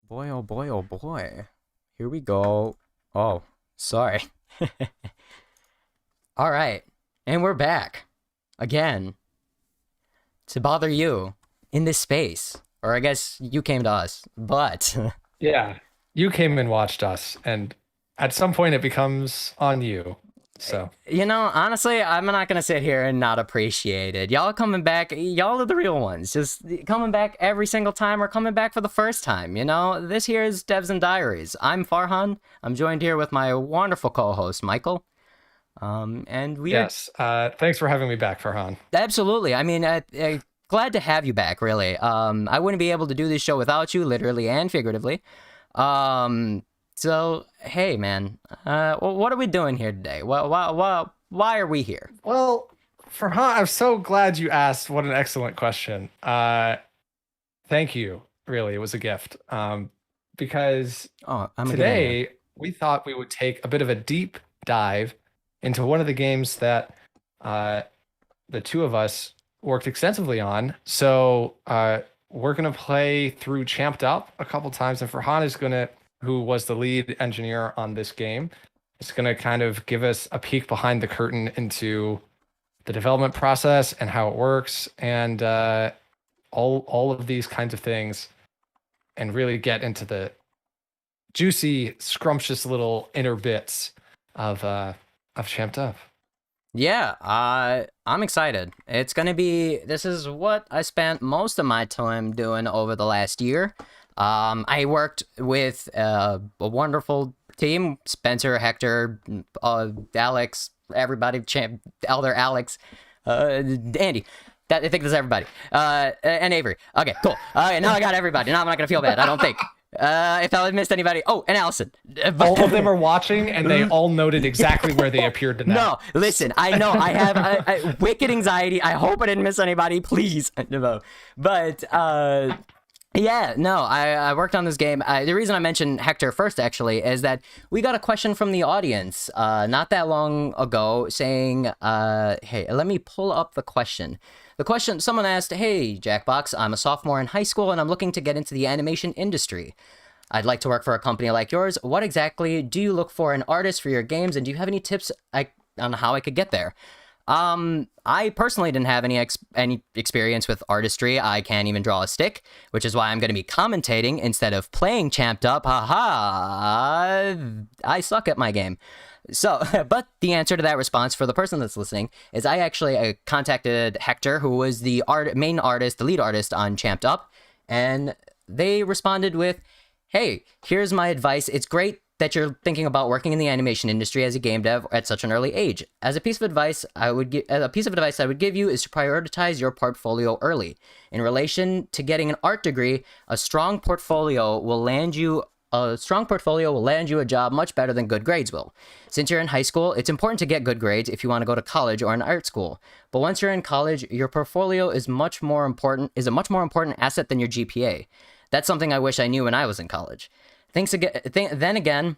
Boy, oh boy, oh boy. Here we go. Oh, sorry. All right. And we're back again to bother you in this space. Or I guess you came to us. But Yeah, you came and watched us, and at some point it becomes on you. So, honestly, I'm not going to sit here and not appreciate it. Y'all coming back, y'all are the real ones. Just coming back every single time or coming back for the first time. This here is Devs and Diaries. I'm Farhan. I'm joined here with my wonderful co host, Michael. And we are yes, thanks for having me back, Farhan. Absolutely. I mean, glad to have you back, really. I wouldn't be able to do this show without you, literally and figuratively. So, hey, man, what are we doing here today? Why are we here? Well, Farhan, I'm so glad you asked. What an excellent question. Thank you. Really, it was a gift. Because Oh, I'm a good man. today we thought we would take a bit of a deep dive into one of the games that uh, the two of us worked extensively on. So we're gonna play through Champed Up a couple times, and Farhan is gonna, who was the lead engineer on this game, is gonna kind of give us a peek behind the curtain into the development process and how it works, and all of these kinds of things, and really get into the juicy, scrumptious little inner bits of Champed Up. Yeah, I'm excited. This is what I spent most of my time doing over the last year. I worked with a wonderful team: Spencer, Hector, Alex, everybody, Elder Alex, Andy. I think that's everybody. And Avery. Okay, cool. Okay, now I got everybody. Now I'm not gonna feel bad. I don't think. If I missed anybody. Oh, and Allison. All of them are watching, and they all noted exactly where they appeared in that. No, listen, I know I have wicked anxiety. I hope I didn't miss anybody. Please. But yeah, no, I worked on this game. The reason I mentioned Hector first, actually, is that we got a question from the audience not that long ago saying, hey, let me pull up the question. The question, someone asked, hey, Jackbox, I'm a sophomore in high school and I'm looking to get into the animation industry. I'd like to work for a company like yours. What exactly do you look for in artists for your games, and do you have any tips on how I could get there? I personally didn't have any experience with artistry. I can't even draw a stick, which is why I'm going to be commentating instead of playing Champed Up. Haha! I suck at my game. So, but the answer to that response for the person that's listening is I actually contacted Hector, who was the main artist, the lead artist on Champed Up, and they responded with, hey, here's my advice. It's great that you're thinking about working in the animation industry as a game dev at such an early age. As a piece of advice I would give you is to prioritize your portfolio early. In relation to getting an art degree, a strong portfolio will land you a job much better than good grades will. Since you're in high school, it's important to get good grades if you want to go to college or an art school. But once you're in college, your portfolio is a much more important asset than your GPA. That's something I wish I knew when I was in college. Then again,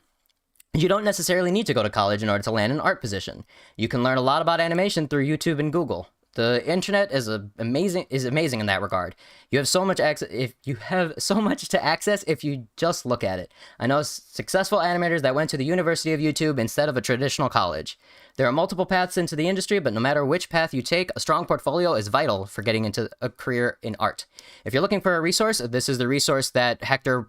you don't necessarily need to go to college in order to land an art position. You can learn a lot about animation through YouTube and Google. The internet is amazing in that regard. You have so much to access if you just look at it. I know successful animators that went to the University of YouTube instead of a traditional college. There are multiple paths into the industry, but no matter which path you take, a strong portfolio is vital for getting into a career in art. If you're looking for a resource, this is the resource that Hector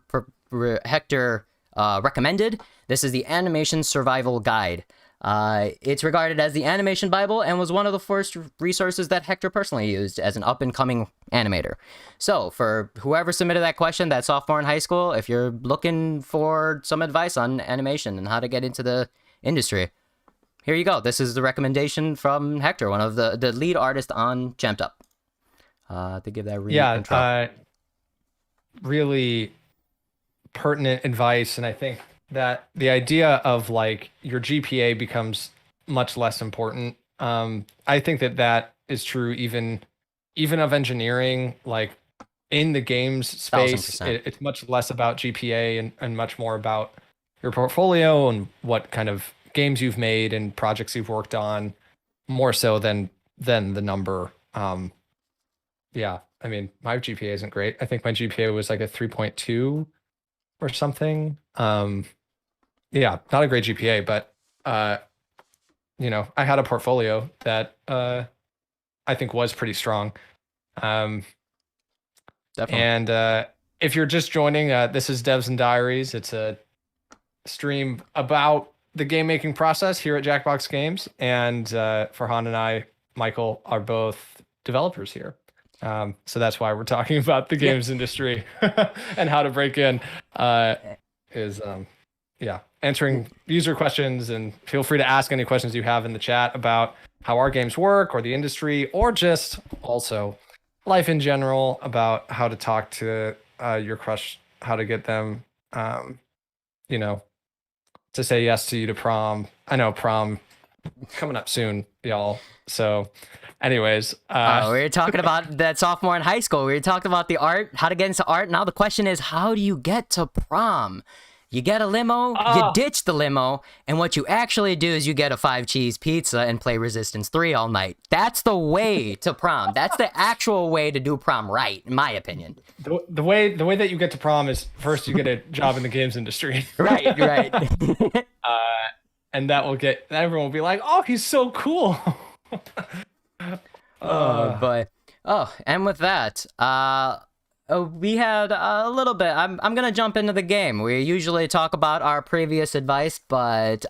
recommended. This is the Animation Survival Guide. It's regarded as the animation Bible and was one of the first resources that Hector personally used as an up-and-coming animator. So, for whoever submitted that question, that sophomore in high school, if you're looking for some advice on animation and how to get into the industry, here you go. This is the recommendation from Hector, one of the lead artists on Champed Up. To give that Yeah, intro. really pertinent advice, and I think that the idea of like your GPA becomes much less important. I think that that is true even of engineering. Like in the games Thousand space, percent. it's much less about GPA and much more about your portfolio and what kind of games you've made and projects you've worked on, more so than the number. Yeah, I mean, my GPA isn't great. I think my GPA was like a 3.2 or something. Yeah, not a great GPA, but I had a portfolio that I think was pretty strong. Definitely. And if you're just joining, this is Devs and Diaries. It's a stream about the game making process here at Jackbox Games. And Farhan and I, Michael, are both developers here. So that's why we're talking about the games industry and how to break in. Answering user questions, and feel free to ask any questions you have in the chat about how our games work or the industry, or just also life in general, about how to talk to your crush, how to get them, to say yes to you to prom. I know prom coming up soon, y'all. So anyways, We were talking about that sophomore in high school. We were talking about the art, how to get into art. Now the question is, how do you get to prom? You get a limo, you ditch the limo, and what you actually do is you get a 5-cheese pizza and play Resistance 3 all night. That's the way to prom. That's the actual way to do prom right, in my opinion. The way that you get to prom is, first you get a job in the games industry. Right. And everyone will be like, oh, he's so cool. And with that, we had a little bit. I'm gonna jump into the game. We usually talk about our previous advice, but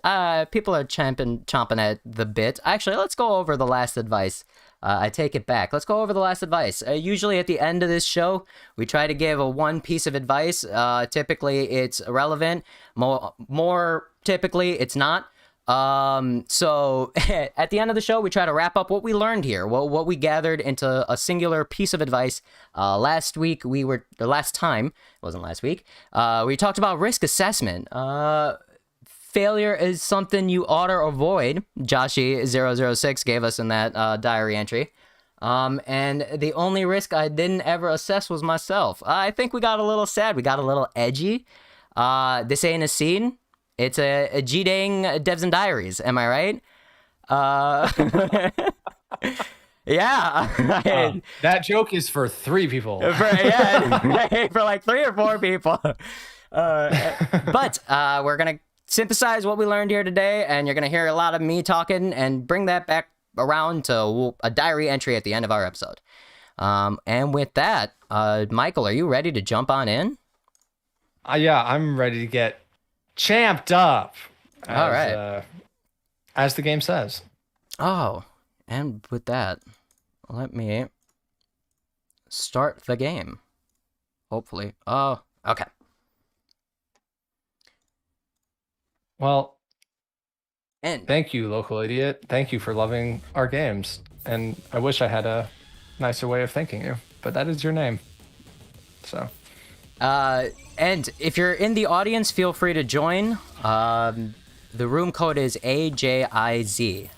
people are chomping at the bit. Actually, let's go over the last advice. I take it back. Let's go over the last advice. Usually at the end of this show, we try to give one piece of advice. Typically, it's relevant. More typically, it's not. So at the end of the show, we try to wrap up what we learned here, what we gathered into a singular piece of advice. Last time, it wasn't last week, we talked about risk assessment. Failure is something you ought to avoid. Joshi006 gave us in that diary entry. And the only risk I didn't ever assess was myself. I think we got a little sad. We got a little edgy. This ain't a scene. It's a G-dang Devs and Diaries. Am I right? Yeah. That joke is for 3 people. For like 3 or 4 people. But we're going to synthesize what we learned here today, and you're going to hear a lot of me talking and bring that back around to a diary entry at the end of our episode. And with that, Michael, are you ready to jump on in? Yeah, I'm ready to get champed up. All right. As the game says. Oh, and with that, let me start the game. Hopefully. Oh, okay. Well, and thank you, local idiot. Thank you for loving our games. And I wish I had a nicer way of thanking you, but that is your name. So. And if you're in the audience, feel free to join. The room code is AJIZ.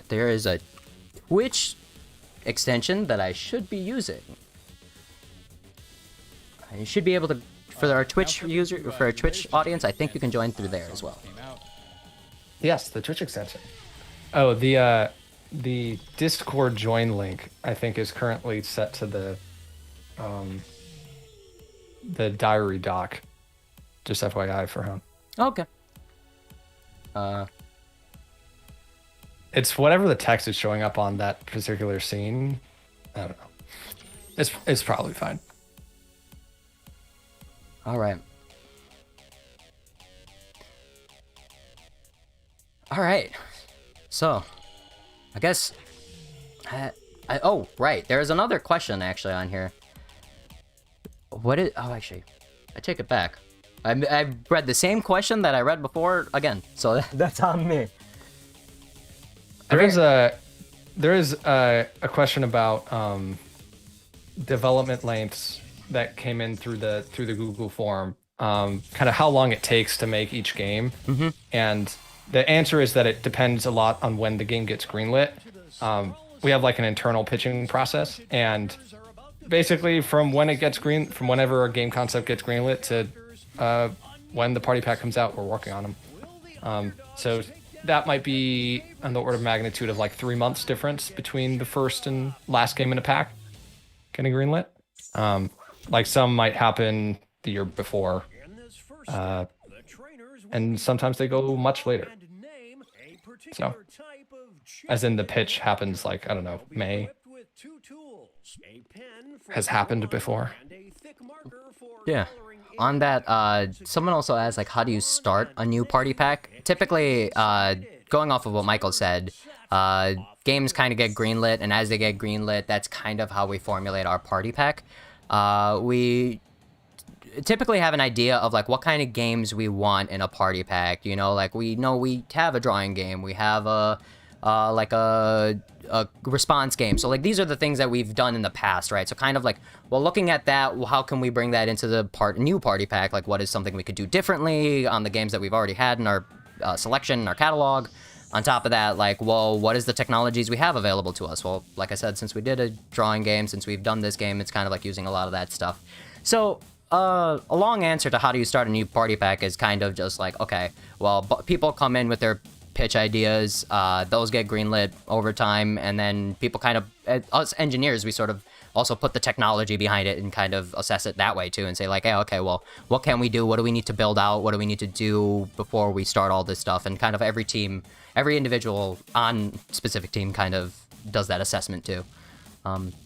There is a Twitch extension that I should be using. You should be able to, for our Twitch audience, I think you can join through there as well. Yes, the Twitch extension. Oh, the Discord join link, I think, is currently set to the diary doc. Just FYI for him. Okay. It's whatever the text is showing up on that particular scene. I don't know. It's probably fine. All right. All right. So, I guess oh, right. There's another question actually on here. Actually, I take it back. I read the same question that I read before again, so that's on me. There is a question about development lengths that came in through the Google form. Kind of how long it takes to make each game, and the answer is that it depends a lot on when the game gets greenlit. We have like an internal pitching process, and basically from whenever a game concept gets greenlit to when the party pack comes out, we're working on them. So that might be on the order of magnitude of like 3 months difference between the first and last game in a pack getting greenlit. Like some might happen the year before, And sometimes they go much later. So, as in the pitch happens like, I don't know, May. Has happened before. Yeah. On that, someone also asked, like, how do you start a new party pack? Typically, going off of what Michael said, games kind of get greenlit, and as they get greenlit, that's kind of how we formulate our party pack. We typically have an idea of like what kind of games we want in a party pack. You know, like we know we have a drawing game, we have a response game. So like these are the things that we've done in the past, right? So kind of like, well, looking at that, well, how can we bring that into the new party pack? Like what is something we could do differently on the games that we've already had in our selection, our catalog? On top of that, like, well, what is the technologies we have available to us? Well, like I said, since we did a drawing game, since we've done this game, it's kind of like using a lot of that stuff. So a long answer to how do you start a new party pack is kind of just like, okay, well, people come in with their pitch ideas, those get greenlit over time, and then people kind of, us engineers, we sort of also put the technology behind it and kind of assess it that way too, and say like, hey, okay, well, what can we do? What do we need to build out? What do we need to do before we start all this stuff? And kind of every team, every individual on specific team kind of does that assessment too.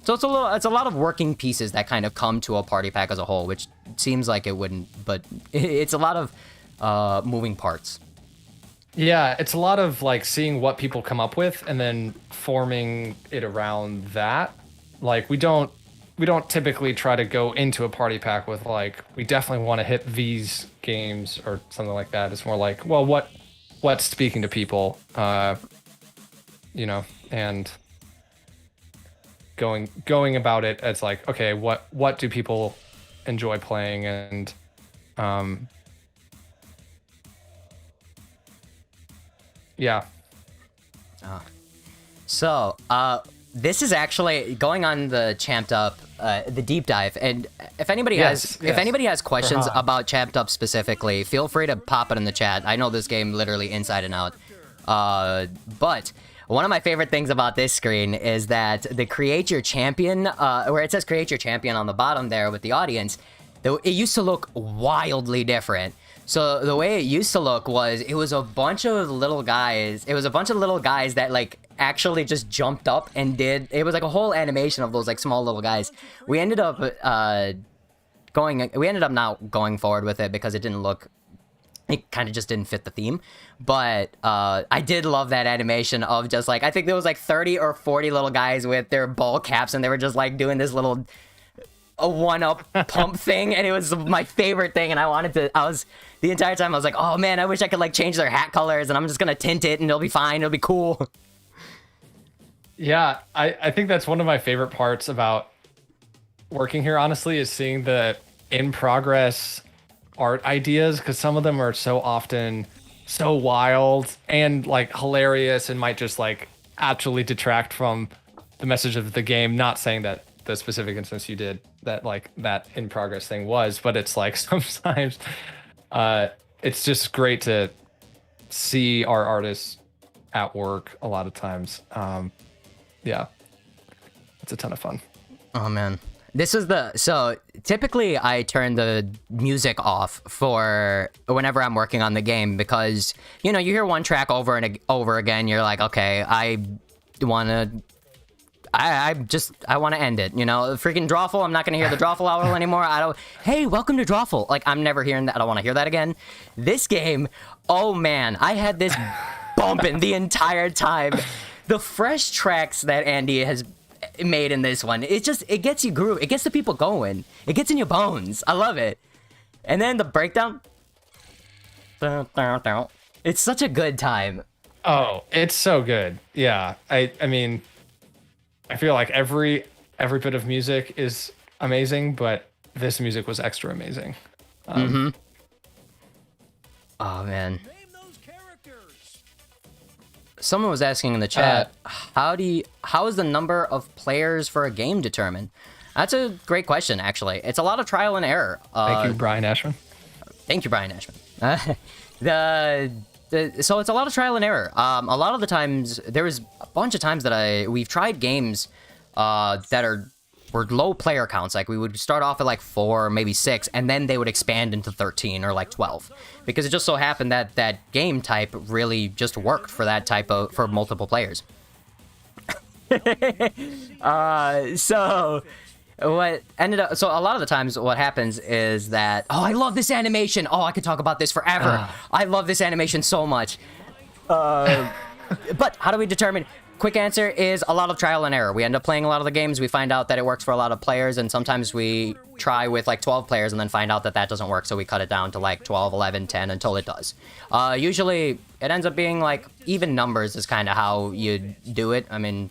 So it's a lot of working pieces that kind of come to a party pack as a whole, which seems like it wouldn't, but it's a lot of moving parts. Yeah, it's a lot of like seeing what people come up with and then forming it around that. Like we don't typically try to go into a party pack with like, we definitely want to hit these games or something like that. It's more like, well, what's speaking to people, you know, and going about it as like, okay, what do people enjoy playing? And yeah. So this is actually going on the Champed Up, the deep dive. And if anybody has questions about Champed Up specifically, feel free to pop it in the chat. I know this game literally inside and out. But one of my favorite things about this screen is that the create your champion, where it says create your champion on the bottom there with the audience, it used to look wildly different. So the way it used to look was it was a bunch of little guys. It was a bunch of little guys that like actually just jumped up and did. It was like a whole animation of those like small little guys. We ended up not going forward with it because it didn't look. It kind of just didn't fit the theme. But I did love that animation of just like, I think there was like 30 or 40 little guys with their ball caps and they were just like doing this little a one-up pump thing, and it was my favorite thing. And the entire time I was like, oh man, I wish I could like change their hat colors, and I'm just gonna tint it and it'll be fine, it'll be cool. Yeah, I think that's one of my favorite parts about working here, honestly, is seeing the in-progress art ideas, because some of them are so often so wild and like hilarious and might just like actually detract from the message of the game. Not saying that the specific instance you did that like that in progress thing was, but it's like sometimes it's just great to see our artists at work a lot of times. Yeah, it's a ton of fun. Oh man, so typically I turn the music off for whenever I'm working on the game, because you know, you hear one track over and over again, you're like, okay, I want to end it, you know. Freaking Drawful, I'm not gonna hear the Drawful owl anymore. Hey, welcome to Drawful. Like, I'm never hearing that. I don't want to hear that again. This game, oh man, I had this bumping the entire time. The fresh tracks that Andy has made in this one, it gets you groove. It gets the people going. It gets in your bones. I love it. And then the breakdown. It's such a good time. Oh, it's so good. Yeah, I mean, I feel like every bit of music is amazing, but this music was extra amazing. Oh man. Someone was asking in the chat, how is the number of players for a game determined? That's a great question, actually. It's a lot of trial and error. Thank you, Brian Ashman. Thank you, Brian Ashman. So it's a lot of trial and error. A lot of the times, there was a bunch of times that we've tried games that are were low player counts. Like we would start off at like 4, maybe 6, and then they would expand into 13 or like 12, because it just so happened that that game type really just worked for that type of for multiple players. So what ended up, so a lot of the times what happens is that, oh, I love this animation. Oh, I could talk about this forever. I love this animation so much. But how do we determine? Quick answer is a lot of trial and error. We end up playing a lot of the games. We find out that it works for a lot of players, and sometimes we try with like 12 players and then find out that that doesn't work, so we cut it down to like 12, 11, 10 until it does. Usually it ends up being like even numbers is kind of how you do it. I mean,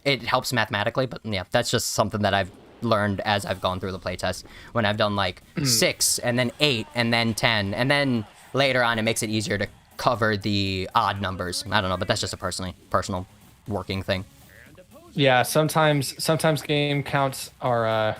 it helps mathematically, but yeah, that's just something that I've learned as I've gone through the playtest. When I've done like 6 and then 8 and then 10, and then later on it makes it easier to cover the odd numbers. I don't know, but that's just a personal working thing. Yeah, sometimes game counts are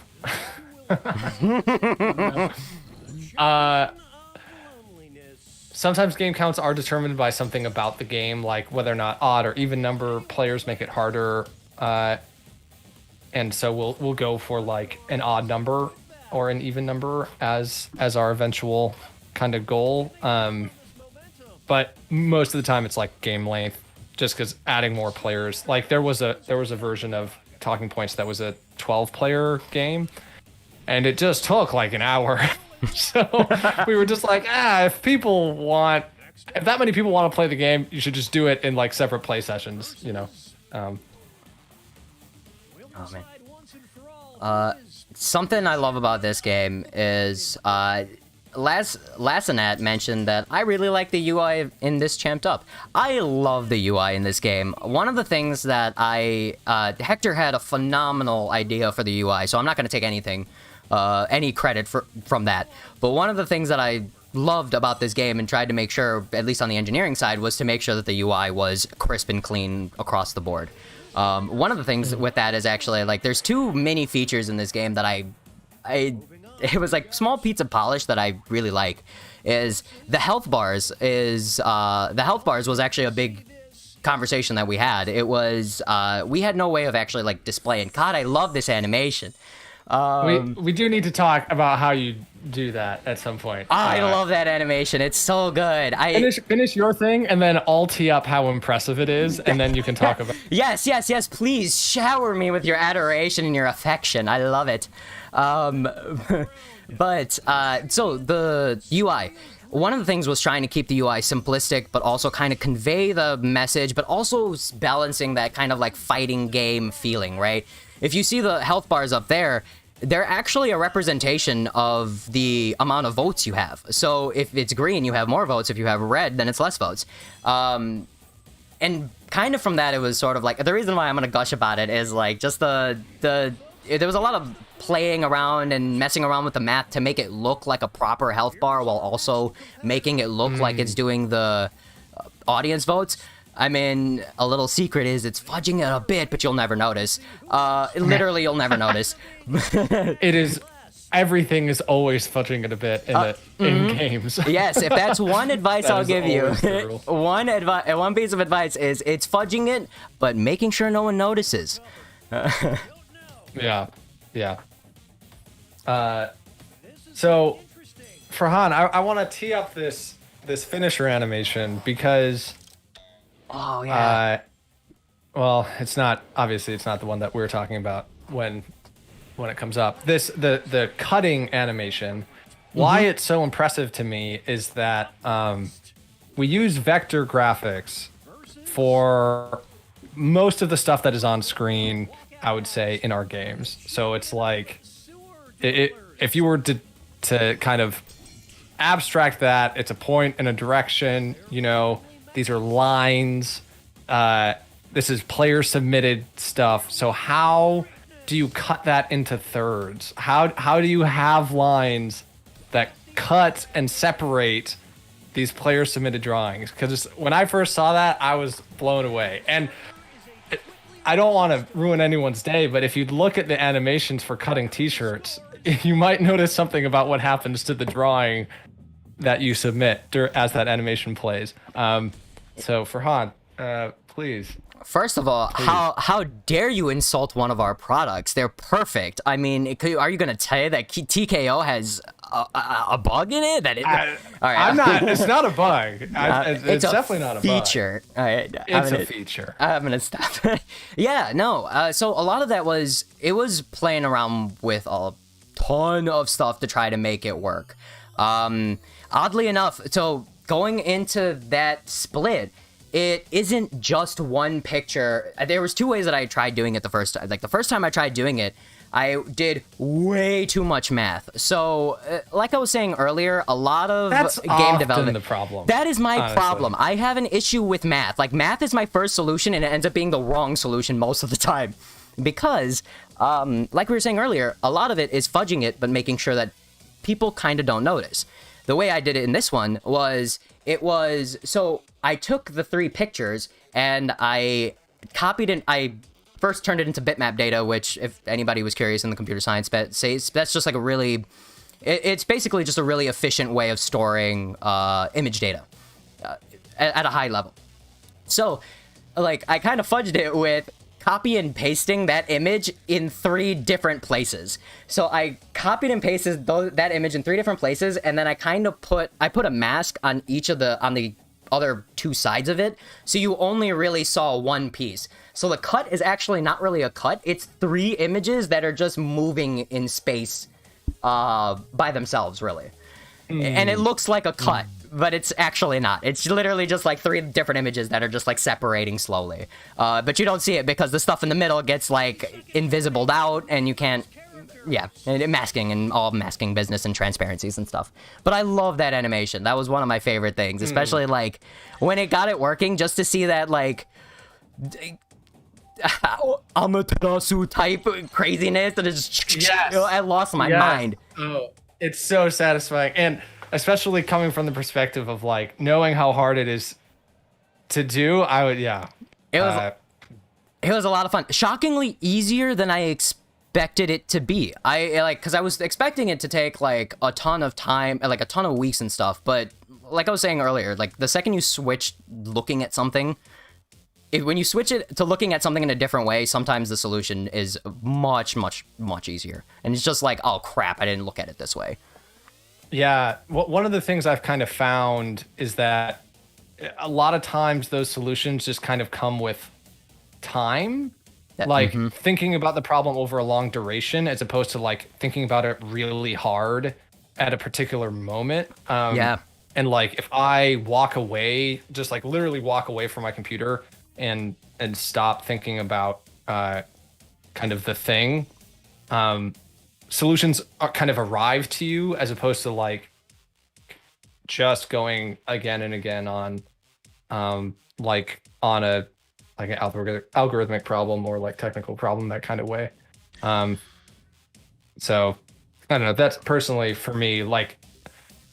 sometimes game counts are determined by something about the game, like whether or not odd or even number players make it harder, and so we'll go for like an odd number or an even number as our eventual kind of goal. But most of the time it's like game length, just because adding more players, like there was a version of Talking Points that was a 12-player game, and it just took like an hour. So we were just like, if that many people want to play the game, you should just do it in like separate play sessions, you know. Oh man. Something I love about this game is Lassinat mentioned that I really like the UI in this Champed Up. I love the UI in this game. One of the things that Hector had a phenomenal idea for the UI, so I'm not going to take any credit from that. But one of the things that I loved about this game and tried to make sure, at least on the engineering side, was to make sure that the UI was crisp and clean across the board. One of the things with that is actually, like, there's 2 mini features in this game that it was like small pizza polish that I really like. Is the health bars was actually a big conversation that we had. It was we had no way of actually like displaying. God, I love this animation. We do need to talk about how you do that at some point. I love that animation. It's so good. Finish your thing, and then I'll tee up how impressive it is, and then you can talk about it. Yes. Please shower me with your adoration and your affection. I love it. But so the UI, one of the things was trying to keep the UI simplistic, but also kind of convey the message, but also balancing that kind of like fighting game feeling, right? If you see the health bars up there, they're actually a representation of the amount of votes you have. So if it's green, you have more votes. If you have red, then it's less votes. And kind of from that, it was sort of like, the reason why I'm going to gush about it is like just there was a lot of playing around and messing around with the math to make it look like a proper health bar while also making it look like it's doing the audience votes. I mean, a little secret is it's fudging it a bit, but you'll never notice. Literally, you'll never notice. It is. Everything is always fudging it a bit in games. Yes, if that's one advice I'll give you, one piece of advice is it's fudging it, but making sure no one notices. Yeah. So, Farhan, I want to tee up this finisher animation because. Oh yeah. Well, it's not the one that we're talking about when it comes up. The cutting animation. Why it's so impressive to me is that we use vector graphics for most of the stuff that is on screen, I would say, in our games. So it's like, if you were to kind of abstract that, it's a point and a direction, you know, these are lines, this is player submitted stuff. So how do you cut that into thirds? How do you have lines that cut and separate these player submitted drawings? Because when I first saw that, I was blown away. And I don't want to ruin anyone's day, but if you look at the animations for cutting t-shirts, you might notice something about what happens to the drawing that you submit as that animation plays. So Farhan, please. First of all, how dare you insult one of our products? They're perfect. I mean, are you going to say that TKO has a bug in it? All right, I'm not. It's not a bug. It's definitely not a feature. Bug. All right, it's a feature. I'm gonna stop. Yeah, no. So a lot of that was playing around with a ton of stuff to try to make it work. Oddly enough, so going into that split, it isn't just one picture. There was two ways that I tried doing it the first time. Like the first time I tried doing it, I did way too much math. So, like I was saying earlier, a lot of game development. The problem. That is my problem. I have an issue with math. Like math is my first solution, and it ends up being the wrong solution most of the time, because, like we were saying earlier, a lot of it is fudging it, but making sure that people kind of don't notice. The way I did it in this one was, so I took the 3 pictures and I copied it. I first turned it into bitmap data, which, if anybody was curious in the computer science, that's just like it's basically just a really efficient way of storing image data at a high level. So, like, I kind of fudged it with copy and pasting that image in 3 different places. So I copied and pasted that image in 3 different places, and then I kind of put a mask on on the other 2 sides of it, so you only really saw one piece. So the cut is actually not really a cut, it's 3 images that are just moving in space by themselves, really. And it looks like a cut, but it's actually not. It's literally just like 3 different images that are just like separating slowly. But you don't see it because the stuff in the middle gets like invisibled out, and you can't, and masking and all masking business and transparencies and stuff. But I love that animation. That was one of my favorite things, especially like when it got it working, just to see that like Amaterasu type craziness that is just, I lost my mind. Oh, it's so satisfying, and especially coming from the perspective of like knowing how hard it is to do. It was a lot of fun. Shockingly easier than I expected it to be. Because I was expecting it to take like a ton of time, like a ton of weeks and stuff. But like I was saying earlier, like the second you switch looking at something, when you switch it to looking at something in a different way, sometimes the solution is much, much, much easier. And it's just like, oh crap, I didn't look at it this way. Yeah, one of the things I've kind of found is that a lot of times those solutions just kind of come with time, like thinking about the problem over a long duration, as opposed to like thinking about it really hard at a particular moment. And like if I walk away, just like literally walk away from my computer and stop thinking about kind of the thing, solutions are kind of arrive to you, as opposed to like just going again and again on like on an algorithmic problem or like technical problem, that kind of way. So I don't know, that's personally for me, like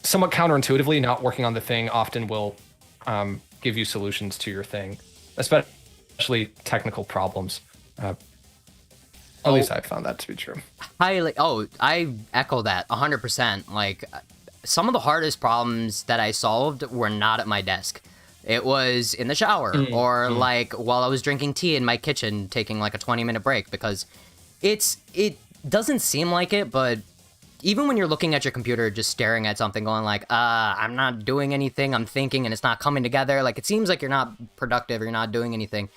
somewhat counterintuitively, not working on the thing often will give you solutions to your thing, especially technical problems. At least I found that to be true. I echo that 100%. Like, some of the hardest problems that I solved were not at my desk. It was in the shower or like while I was drinking tea in my kitchen, taking like a 20-minute break, because it doesn't seem like it, but even when you're looking at your computer, just staring at something going like, I'm not doing anything, I'm thinking, and it's not coming together. Like, it seems like you're not productive or you're not doing anything.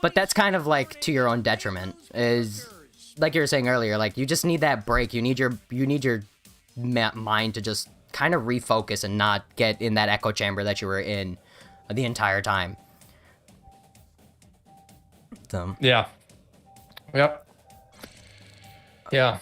But that's kind of like to your own detriment. Is like you were saying earlier, like you just need that break. You need your mind to just kind of refocus and not get in that echo chamber that you were in the entire time. So. Yeah. Yep. Yeah.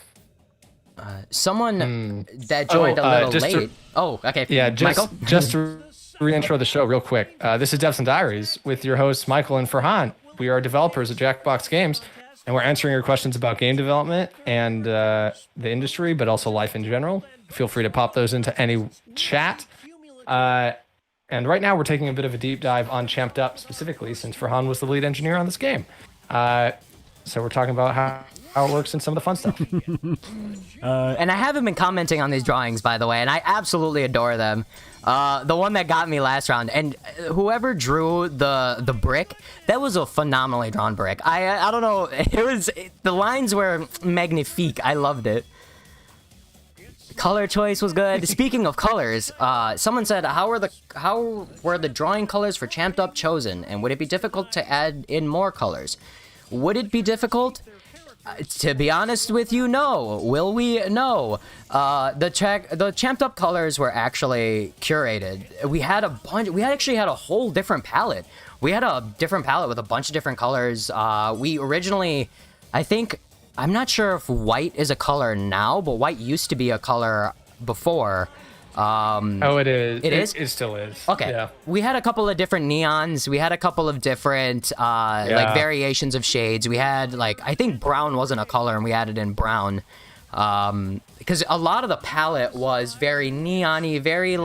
Someone that joined a little late. Okay. Yeah, Michael? just to re-intro the show real quick. This is Devs and Diaries with your hosts, Michael and Farhan. We are developers at Jackbox Games, and we're answering your questions about game development and the industry, but also life in general. Feel free to pop those into any chat. And right now we're taking a bit of a deep dive on Champed Up specifically, since Farhan was the lead engineer on this game. So we're talking about how it works and some of the fun stuff. And I haven't been commenting on these drawings, by the way, and I absolutely adore them. The one that got me last round, and whoever drew the brick, that was a phenomenally drawn brick. I don't know, the lines were magnifique. I loved it. Color choice was good. Speaking of colors, someone said, how were the drawing colors for Champed Up chosen, and would it be difficult to add in more colors? Would it be difficult? To be honest with you, no. Will we? No. The Champed Up colors were actually curated. We actually had a whole different palette. We had a different palette with a bunch of different colors. We originally, I'm not sure if white is a color now, but white used to be a color before. It is. It is? It still is. Okay. Yeah. We had a couple of different neons. We had a couple of different like variations of shades. We had I think brown wasn't a color, and we added in brown because a lot of the palette was very neon-y, very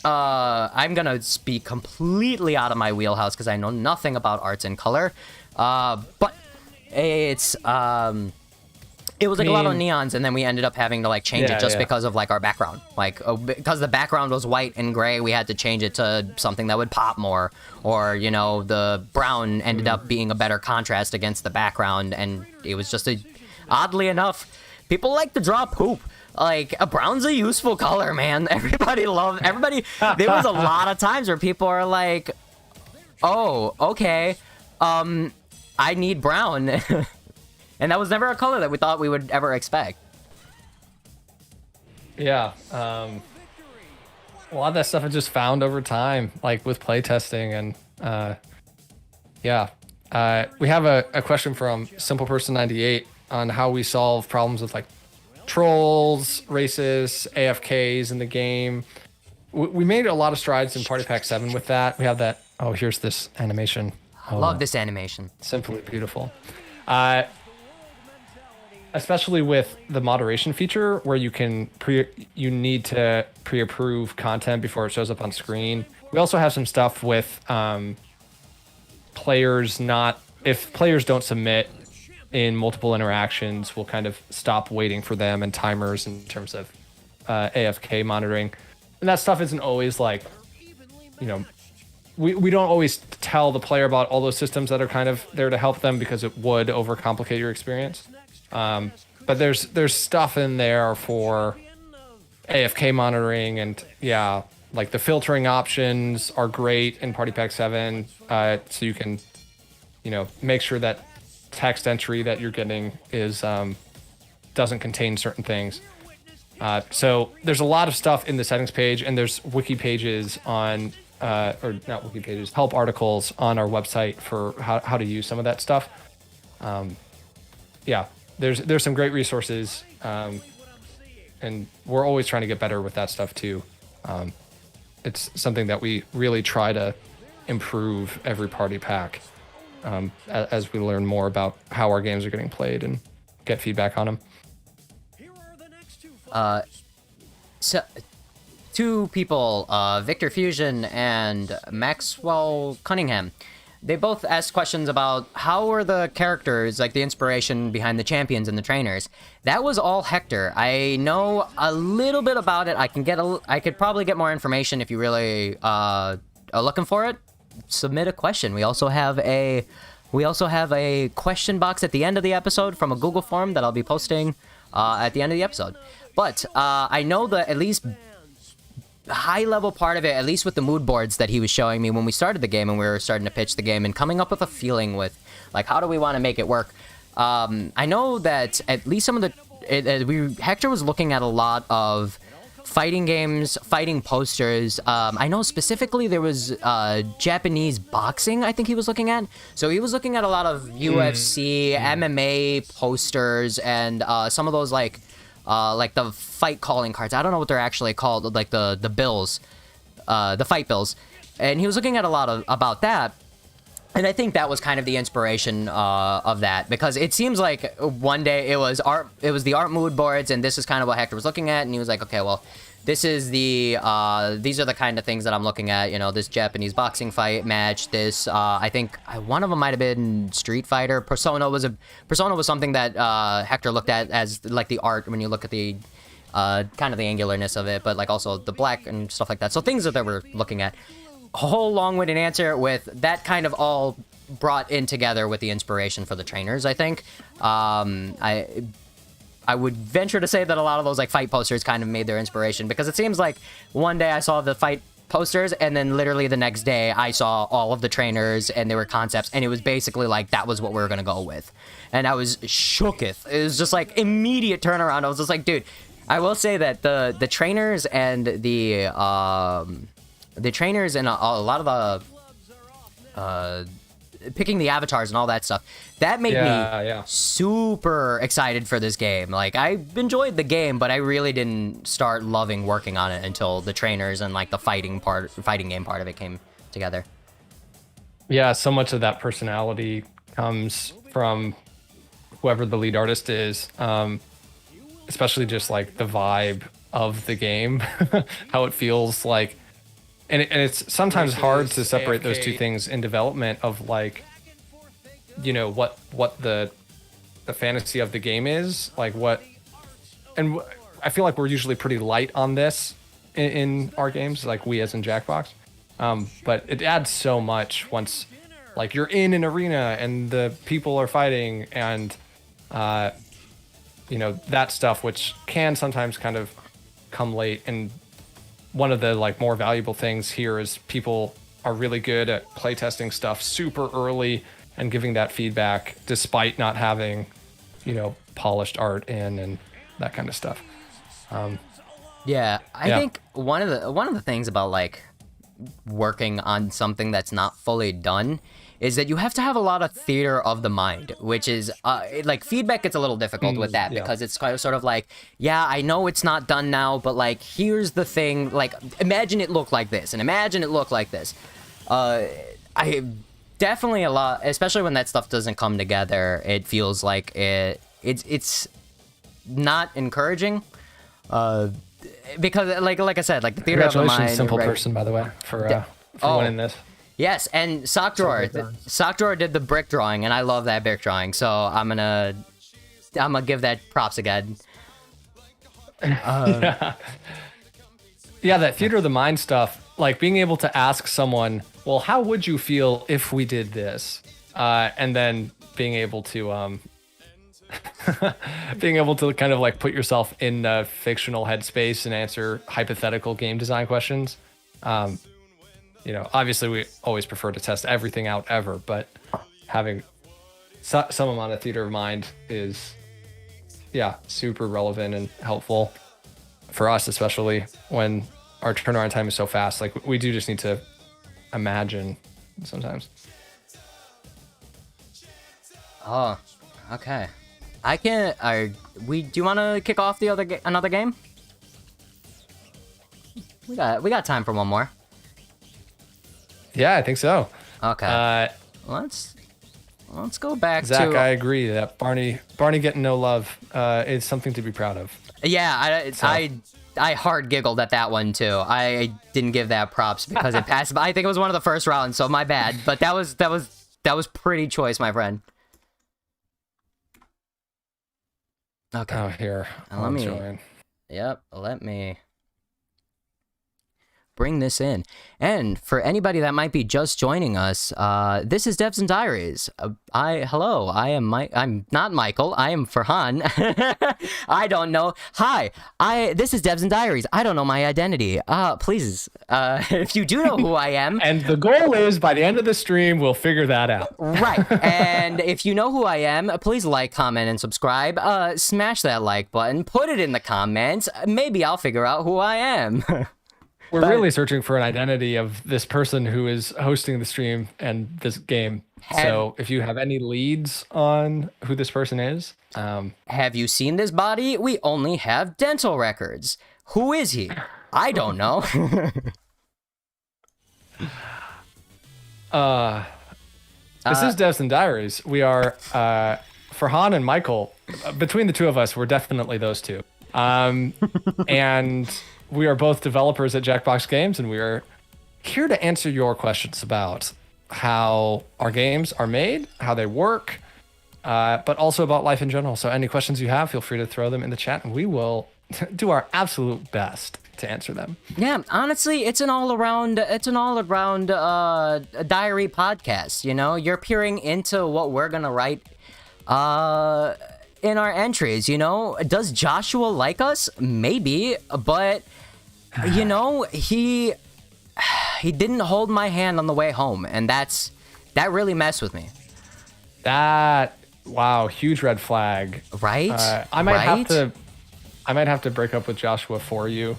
I'm gonna speak completely out of my wheelhouse because I know nothing about arts and color, but it's it was a lot of neons, and then we ended up having to change it just because of our background. Because the background was white and gray, we had to change it to something that would pop more. Or, the brown ended up being a better contrast against the background, and it was just oddly enough, people like to draw poop. A brown's a useful color, man. There was a lot of times where people are like, oh, okay, I need brown. And that was never a color that we thought we would ever expect. Yeah. A lot of that stuff I just found over time, with playtesting. And we have a question from Simple Person 98 on how we solve problems with trolls, racists, AFKs in the game. We made a lot of strides in Party Pack 7 with that. We have that. Oh, here's this animation. I love this animation. Simply beautiful. Especially with the moderation feature, where you need to pre-approve content before it shows up on screen. We also have some stuff with if players don't submit in multiple interactions, we'll kind of stop waiting for them, and timers in terms of AFK monitoring. And that stuff isn't always we don't always tell the player about all those systems that are kind of there to help them, because it would overcomplicate your experience. But there's stuff in there for AFK monitoring, and the filtering options are great in Party Pack 7. So you can, make sure that text entry that you're getting is doesn't contain certain things. So there's a lot of stuff in the settings page, and there's wiki pages on or not wiki pages, help articles on our website for how to use some of that stuff. There's some great resources, and we're always trying to get better with that stuff too. It's something that we really try to improve every party pack as we learn more about how our games are getting played and get feedback on them. So, two people, Victor Fusion and Maxwell Cunningham, they both asked questions about how are the characters, the inspiration behind the champions and the trainers. That was all Hector. I know a little bit about it. I could probably get more information if you really are looking for it. Submit a question. We also have a question box at the end of the episode from a Google form that I'll be posting at the end of the episode. But I know that at least high level part of it, at least with the mood boards that he was showing me when we started the game and we were starting to pitch the game and coming up with a feeling with how do we want to make it work. I know that at least some of Hector was looking at a lot of fighting games, fighting posters. I know specifically there was Japanese boxing, I think he was looking at. So he was looking at a lot of UFC, MMA posters, and some of those the fight calling cards. I don't know what they're actually called, the bills, the fight bills. And he was looking at a lot about that. And I think that was kind of the inspiration of that, because it seems like one day it was the art mood boards, and this is kind of what Hector was looking at, and he was like, okay, well, this is these are the kind of things that I'm looking at, this Japanese boxing fight match, this, I think one of them might have been Street Fighter. Persona was something that Hector looked at as the art when you look at the kind of the angularness of it, but like also the black and stuff like that. So things that we're looking at. A whole long-winded answer with that kind of all brought in together with the inspiration for the trainers, I think. I would venture to say that a lot of those like fight posters kind of made their inspiration, because it seems like one day I saw the fight posters and then literally the next day I saw all of the trainers and they were concepts, and it was basically like that was what we were gonna go with, and I was shooketh. It was just like immediate turnaround. I was just like, dude, I will say that the trainers and the trainers and a lot of the picking the avatars and all that stuff, that made me super excited for this game. Like, I enjoyed the game, but I really didn't start loving working on it until the trainers and like the fighting game part of it came together. Yeah, so much of that personality comes from whoever the lead artist is, especially just like the vibe of the game, how it feels like. And it's sometimes hard to separate those two things in development of like, you know, what the fantasy of the game is, like what, and I feel like we're usually pretty light on this in our games, like we as in Jackbox, but it adds so much once like you're in an arena and the people are fighting and you know, that stuff, which can sometimes kind of come late. And one of the like more valuable things here is people are really good at playtesting stuff super early and giving that feedback despite not having, you know, polished art in and that kind of stuff. I think one of the things about like working on something that's not fully done is that you have to have a lot of theater of the mind, which is like feedback gets a little difficult with that because it's kind of sort of like, yeah, I know it's not done now, but like, here's the thing, like, imagine it looked like this and imagine it looked like this. I definitely a lot, especially when that stuff doesn't come together, it feels like it's not encouraging. Because like I said, like the theater of the mind. Congratulations, Simple Person, by the way, for winning this. Yes, and Sock Drawer did the brick drawing, and I love that brick drawing, so I'm gonna give that props again. Yeah, that theater of the mind stuff, like being able to ask someone, well, how would you feel if we did this? And then being able to kind of like put yourself in a fictional headspace and answer hypothetical game design questions. You know, obviously we always prefer to test everything out ever, but having some amount of theater of mind is, super relevant and helpful for us, especially when our turnaround time is so fast. Like, we do just need to imagine sometimes. Oh, okay. Do you want to kick off another game? We got time for one more. Yeah, I think so. Okay. Let's go back Zach, to... I agree that Barney getting no love is something to be proud of. Yeah, I hard giggled at that one too. I didn't give that props because it passed. I think it was one of the first rounds, so my bad. But that was pretty choice, my friend. Okay. Oh, here. Let me bring this in. And for anybody that might be just joining us, this is Devs and Diaries. Hello, I'm not Michael. I am Farhan. I don't know. Hi, this is Devs and Diaries. I don't know my identity. Please, if you do know who I am. And the goal is by the end of the stream, we'll figure that out. Right. And if you know who I am, please like, comment, and subscribe. Smash that like button. Put it in the comments. Maybe I'll figure out who I am. We're really searching for an identity of this person who is hosting the stream and this game. So if you have any leads on who this person is. Have you seen this body? We only have dental records. Who is he? I don't know. This is Devs and Diaries. We are Farhan and Michael. Between the two of us, we're definitely those two. And we are both developers at Jackbox Games, and we are here to answer your questions about how our games are made, how they work, but also about life in general. So any questions you have, feel free to throw them in the chat, and we will do our absolute best to answer them. Yeah, honestly, it's an all-around diary podcast, you know? You're peering into what we're going to write in our entries, you know? Does Joshua like us? Maybe, but you know, he didn't hold my hand on the way home, and that really messed with me. Wow, huge red flag. Right? I might have to break up with Joshua for you.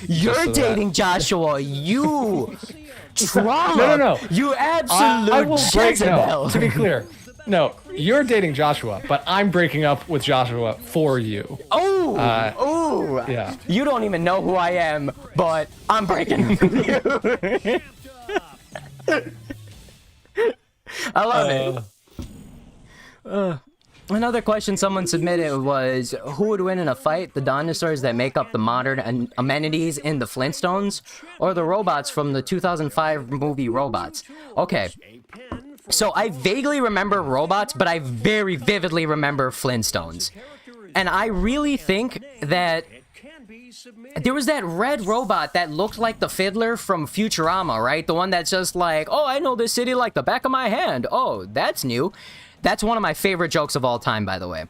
You're dating Joshua. You trauma. No. You absolute I will break. Jezebel. No, to be clear, no, you're dating Joshua, but I'm breaking up with Joshua for you. Oh, yeah. You don't even know who I am, but I'm breaking up with you. I love it. Another question someone submitted was, who would win in a fight, the dinosaurs that make up the modern amenities in the Flintstones, or the robots from the 2005 movie Robots? Okay, so I vaguely remember Robots, but I very vividly remember Flintstones. And I really think that there was that red robot that looked like the fiddler from Futurama, right? The one that's just like, oh, I know this city like the back of my hand. Oh, that's new. That's one of my favorite jokes of all time, by the way.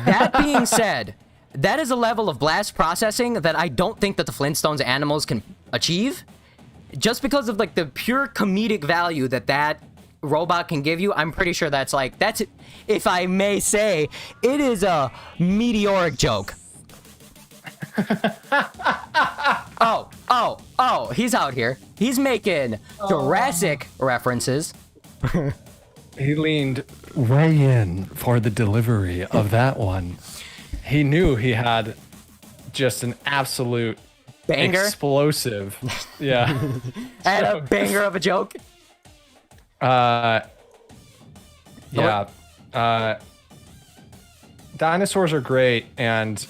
That being said, that is a level of blast processing that I don't think that the Flintstones animals can achieve. Just because of like the pure comedic value that robot can give you, I'm pretty sure that's, if I may say, it is a meteoric joke. Oh, he's out here. He's making Jurassic references. He leaned way in for the delivery of that one. He knew he had just an absolute banger, explosive. Yeah. And a banger of a joke. Yeah. Dinosaurs are great and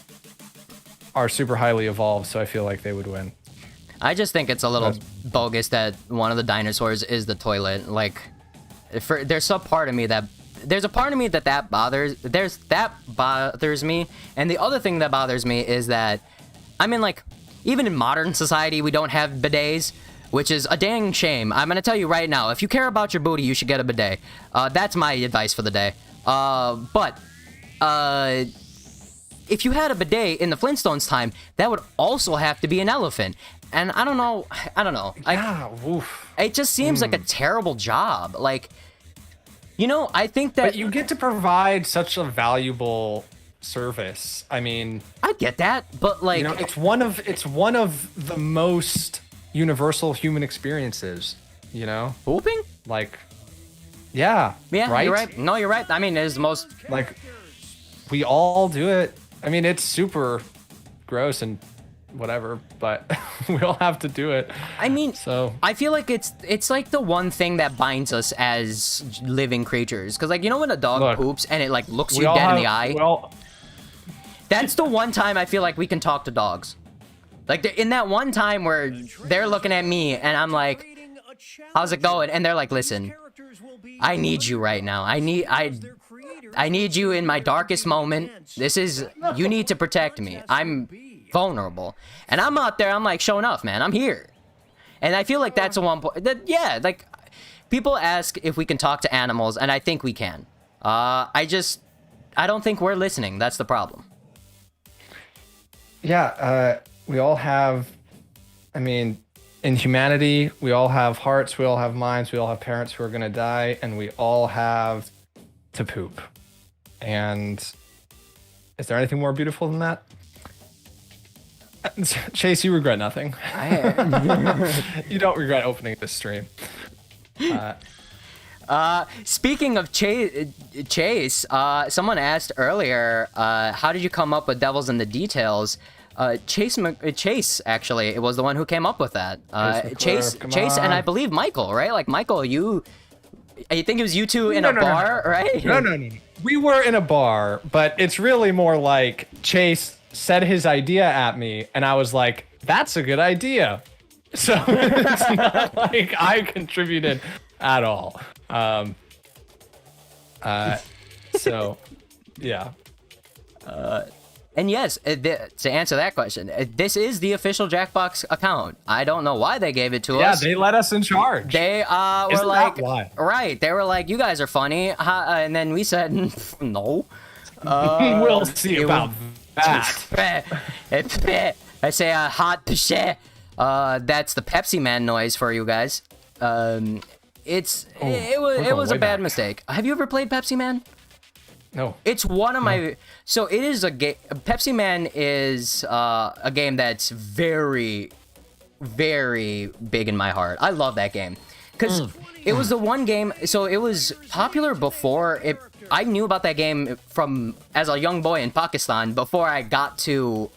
are super highly evolved, so I feel like they would win. I just think it's a little bogus that one of the dinosaurs is the toilet. Like, there's a part of me that bothers me, and the other thing that bothers me is that, I mean, like, even in modern society, we don't have bidets, which is a dang shame. I'm gonna tell you right now, if you care about your booty, you should get a bidet. That's my advice for the day. But if you had a bidet in the Flintstones time, that would also have to be an elephant. And I don't know. It just seems like a terrible job. Like, you know, I think that... But you get to provide such a valuable service. I mean... I get that, but like... You know, it's one of the most universal human experiences, you know? Pooping? Like, yeah, right? You're right. No, you're right. I mean, it's most... Like, we all do it. I mean, it's super gross and whatever, but we all have to do it. I mean, so I feel like it's like the one thing that binds us as living creatures. Because, like, you know when a dog poops and it, like, looks you dead in the eye? That's the one time I feel like we can talk to dogs. Like, in that one time where they're looking at me and I'm like, how's it going? And they're like, listen, I need you right now. I need you in my darkest moment. You need to protect me. I'm vulnerable. And I'm out there, I'm like, show enough, man. I'm here. And I feel like that's the one point that, like, people ask if we can talk to animals, and I think we can. I don't think we're listening. That's the problem. Yeah, we all have, I mean, in humanity, we all have hearts, we all have minds, we all have parents who are going to die, and we all have to poop. And is there anything more beautiful than that? Chase, you regret nothing. You don't regret opening this stream. Speaking of Chase, someone asked earlier, how did you come up with Devils in the Details? Chase actually, it was the one who came up with that. Chase, and I believe Michael, right? Like, Michael, I think it was you two in a bar, right? No. We were in a bar, but it's really more like Chase said his idea at me, and I was like, that's a good idea. So it's not like I contributed at all. So, yeah. And yes, to answer that question, this is the official Jackbox account. I don't know why they gave it to us. Yeah, they let us in charge. They were Isn't like, that why? right? They were like, you guys are funny, and then we said, no. We'll see about that. I say a hot pshe. That's the Pepsi Man noise for you guys. It was a bad mistake. Have you ever played Pepsi Man? No. It's one of my. So it is a game. Pepsi Man is a game that's very, very big in my heart. I love that game because it was the one game. So it was popular before it. I knew about that game from as a young boy in Pakistan before I got to.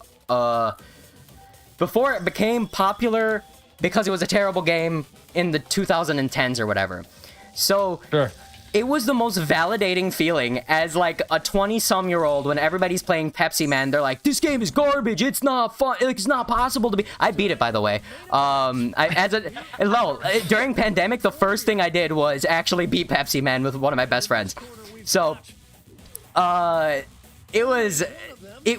Before it became popular because it was a terrible game in the 2010s or whatever. So. Sure. It was the most validating feeling as like a 20-some-year-old when everybody's playing Pepsi Man. They're like, "This game is garbage. It's not fun. It's not possible to be." I beat it, by the way. During pandemic, the first thing I did was actually beat Pepsi Man with one of my best friends. So, it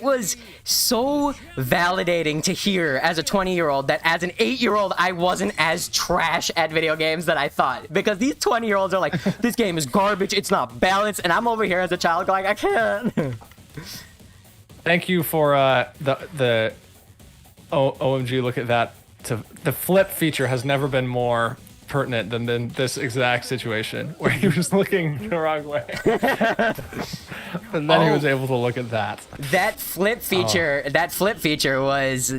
was so validating to hear as a 20-year-old that as an 8-year-old I wasn't as trash at video games that I thought, because these 20-year-olds are like, this game is garbage, it's not balanced, and I'm over here as a child going, I can't. Thank you for the OMG, look at that. The flip feature has never been more pertinent than this exact situation where he was looking the wrong way. And then he was able to look at that. That flip feature was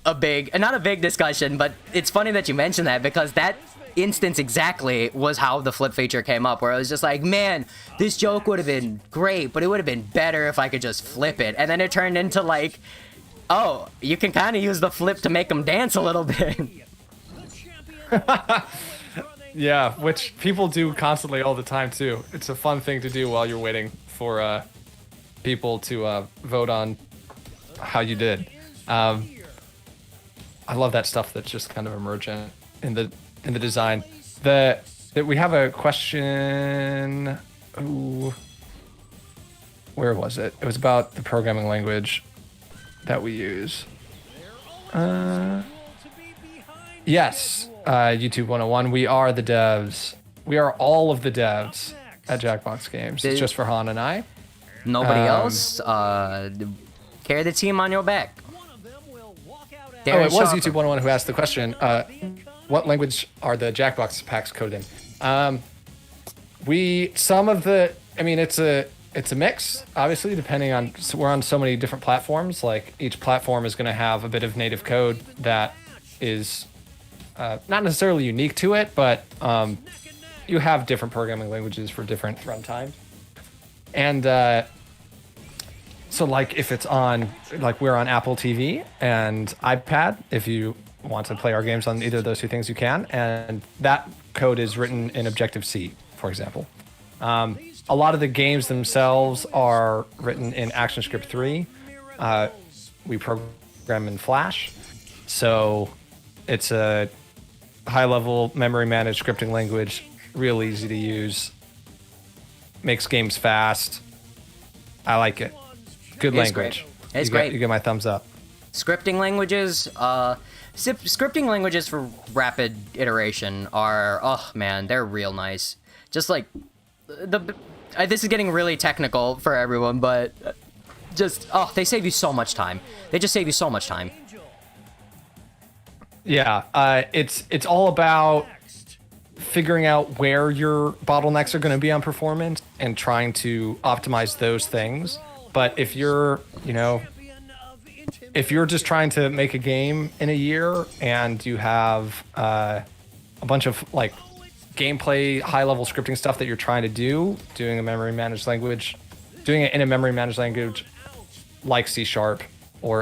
not a big discussion, but it's funny that you mentioned that, because that instance exactly was how the flip feature came up, where I was just like, man, this joke would have been great, but it would have been better if I could just flip it. And then it turned into like, oh, you can kind of use the flip to make them dance a little bit. Yeah, which people do constantly all the time too. It's a fun thing to do while you're waiting for people to vote on how you did. I love that stuff that's just kind of emergent in the design. That we have a question. Ooh, where was it? It was about the programming language that we use. Yes, YouTube 101. We are the devs. We are all of the devs at Jackbox Games. It's just for Han and I. Nobody else. Carry the team on your back. It was YouTube 101 who asked the question. What language are the Jackbox packs coded in? It's a mix, obviously, depending on. So we're on so many different platforms. Like each platform is going to have a bit of native code that is. Not necessarily unique to it, but you have different programming languages for different runtimes. And so like if it's on, like we're on Apple TV and iPad, if you want to play our games on either of those two things, you can. And that code is written in Objective-C, for example. A lot of the games themselves are written in ActionScript 3. We program in Flash. So it's a high-level memory-managed scripting language, real easy to use, makes games fast. I like it. Good language. It's great. You get my thumbs up. Scripting languages, scripting languages for rapid iteration are, oh man, they're real nice. Just like this is getting really technical for everyone, but they save you so much time. They just save you so much time. Yeah, it's all about figuring out where your bottlenecks are going to be on performance and trying to optimize those things. But if you're just trying to make a game in a year and you have a bunch of like gameplay, high-level scripting stuff that you're trying to do, doing a memory managed language, doing it in a memory managed language like C# or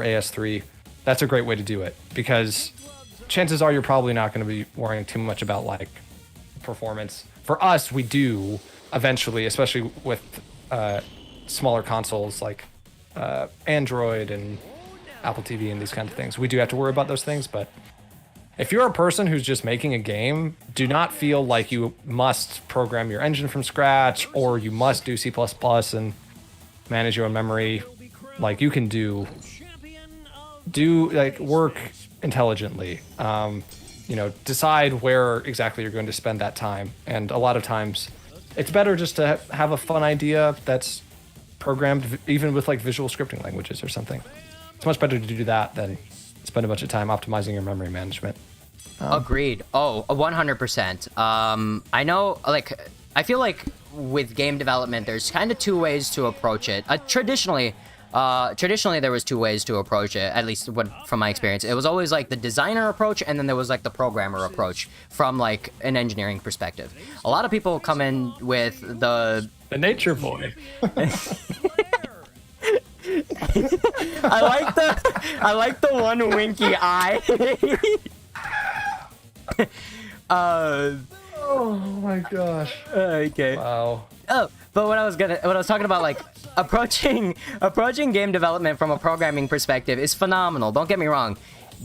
AS3, that's a great way to do it, because chances are you're probably not going to be worrying too much about like performance. For us, we do eventually, especially with smaller consoles like Android and Apple TV and these kinds of things. We do have to worry about those things, but if you're a person who's just making a game, do not feel like you must program your engine from scratch or you must do C++ and manage your own memory. Like you can do like work intelligently. Decide where exactly you're going to spend that time. And a lot of times it's better just to have a fun idea that's programmed even with like visual scripting languages or something. It's much better to do that than spend a bunch of time optimizing your memory management. Agreed. Oh, 100%. I know, like, I feel like with game development, there's kind of two ways to approach it. Traditionally, there was two ways to approach it, at least from my experience. It was always like the designer approach, and then there was like the programmer approach from like an engineering perspective. A lot of people come in with the nature boy. I like the one winky eye. Oh my gosh. Okay. Wow. Oh, but what I was talking about, like approaching game development from a programming perspective is phenomenal. Don't get me wrong,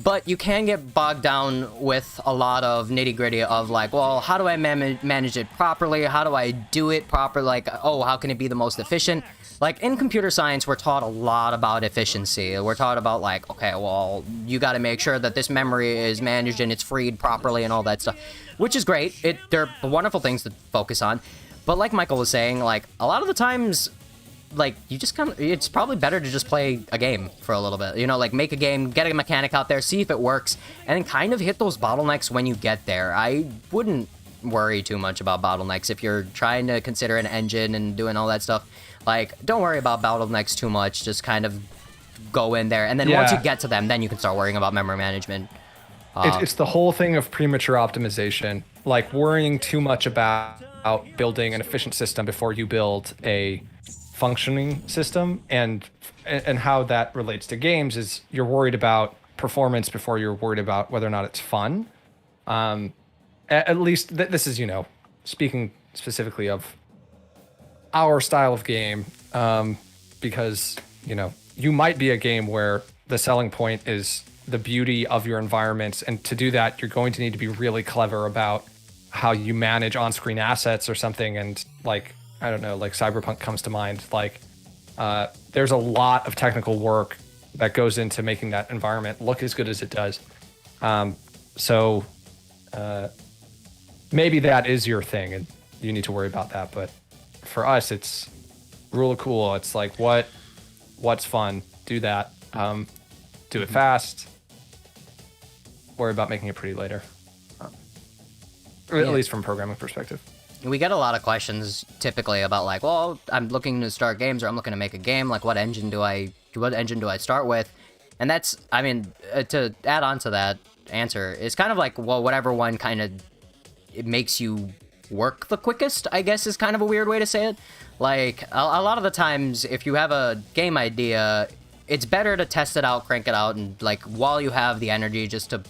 but you can get bogged down with a lot of nitty gritty of like, well, how do I manage it properly? How do I do it properly? Like, oh, how can it be the most efficient? Like in computer science, we're taught a lot about efficiency. We're taught about like, okay, well, you got to make sure that this memory is managed and it's freed properly and all that stuff, which is great. They're wonderful things to focus on. But like Michael was saying, like a lot of the times, like you just it's probably better to just play a game for a little bit. Like make a game, get a mechanic out there, see if it works, and then kind of hit those bottlenecks when you get there. I wouldn't worry too much about bottlenecks if you're trying to consider an engine and doing all that stuff. Like, don't worry about bottlenecks too much. Just kind of go in there. And then once you get to them, then you can start worrying about memory management. It's the whole thing of premature optimization. Like, worrying too much about building an efficient system before you build a functioning system. And how that relates to games is you're worried about performance before you're worried about whether or not it's fun. At least, this is, speaking specifically of our style of game, because you might be a game where the selling point is the beauty of your environments, and to do that you're going to need to be really clever about how you manage on-screen assets or something. And like, I don't know, like Cyberpunk comes to mind. Like there's a lot of technical work that goes into making that environment look as good as it does. So maybe that is your thing and you need to worry about that, but for us, it's rule of cool. It's like what's fun, do that. Do it fast. Worry about making it pretty later. Or at least from a programming perspective. We get a lot of questions typically about like, well, I'm looking to start games or I'm looking to make a game. Like, what engine do I start with? And that's, I mean, to add on to that answer, it's kind of like, well, whatever one kind of it makes you work the quickest, I guess, is kind of a weird way to say it. Like a lot of the times if you have a game idea, it's better to test it out, crank it out, and like while you have the energy just to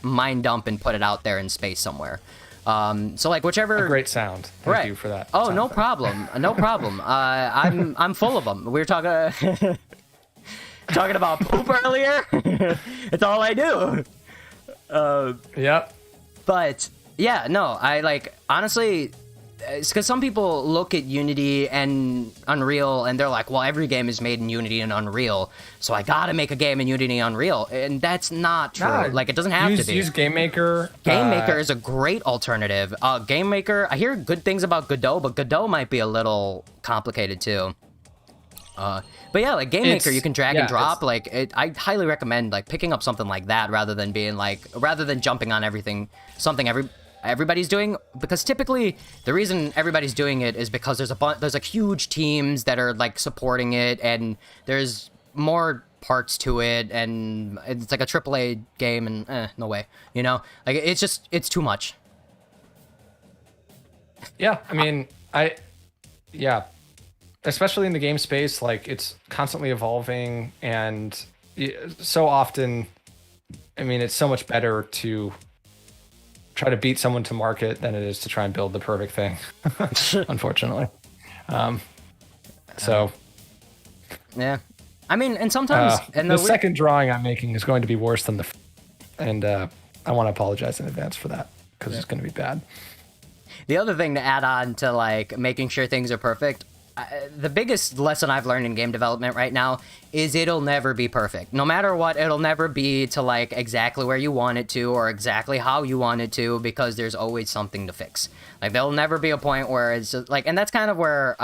mind dump and put it out there in space somewhere. So like whichever. A great sound. Thank you for that. Oh, no problem. No problem. I'm full of them. We were talking talking about poop earlier. It's all I do. Yep. But yeah, no, I like honestly, it's because some people look at Unity and Unreal and they're like, well, every game is made in Unity and Unreal, so I gotta make a game in Unity and Unreal, and that's not true. No, like it doesn't have to be. Use GameMaker. GameMaker is a great alternative. GameMaker, I hear good things about Godot, but Godot might be a little complicated too. But yeah, like GameMaker, you can drag and drop. Like, I highly recommend like picking up something like that rather than jumping on something everybody's doing, because typically the reason everybody's doing it is because there's like huge teams that are like supporting it, and there's more parts to it, and it's like a AAA game, and no way, like it's too much. Yeah, I mean, especially in the game space, like it's constantly evolving, and so often, I mean, it's so much better to try to beat someone to market than it is to try and build the perfect thing, unfortunately. Yeah, I mean, and sometimes the second drawing I'm making is going to be worse than and I want to apologize in advance for that, because it's going to be bad. The other thing to add on to like making sure things are perfect, the biggest lesson I've learned in game development right now is it'll never be perfect. No matter what, it'll never be to like exactly where you want it to or exactly how you want it to, because there's always something to fix. Like there'll never be a point where it's just like, and that's kind of where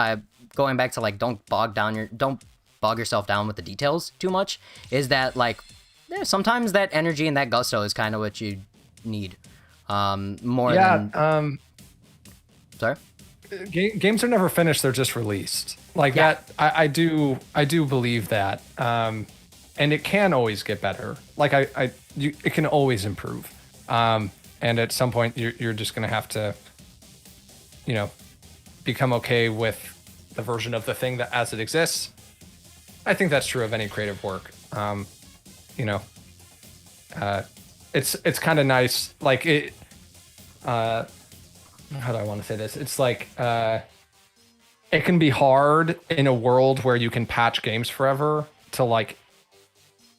going back to like don't bog yourself down with the details too much, is that like sometimes that energy and that gusto is kind of what you need more than sorry. Games are never finished; they're just released. Like that, I do believe that, and it can always get better. Like it can always improve, and at some point you're just gonna have to, become okay with the version of the thing that as it exists. I think that's true of any creative work. It's kind of nice, like it. How do I want to say this? It's like it can be hard in a world where you can patch games forever to like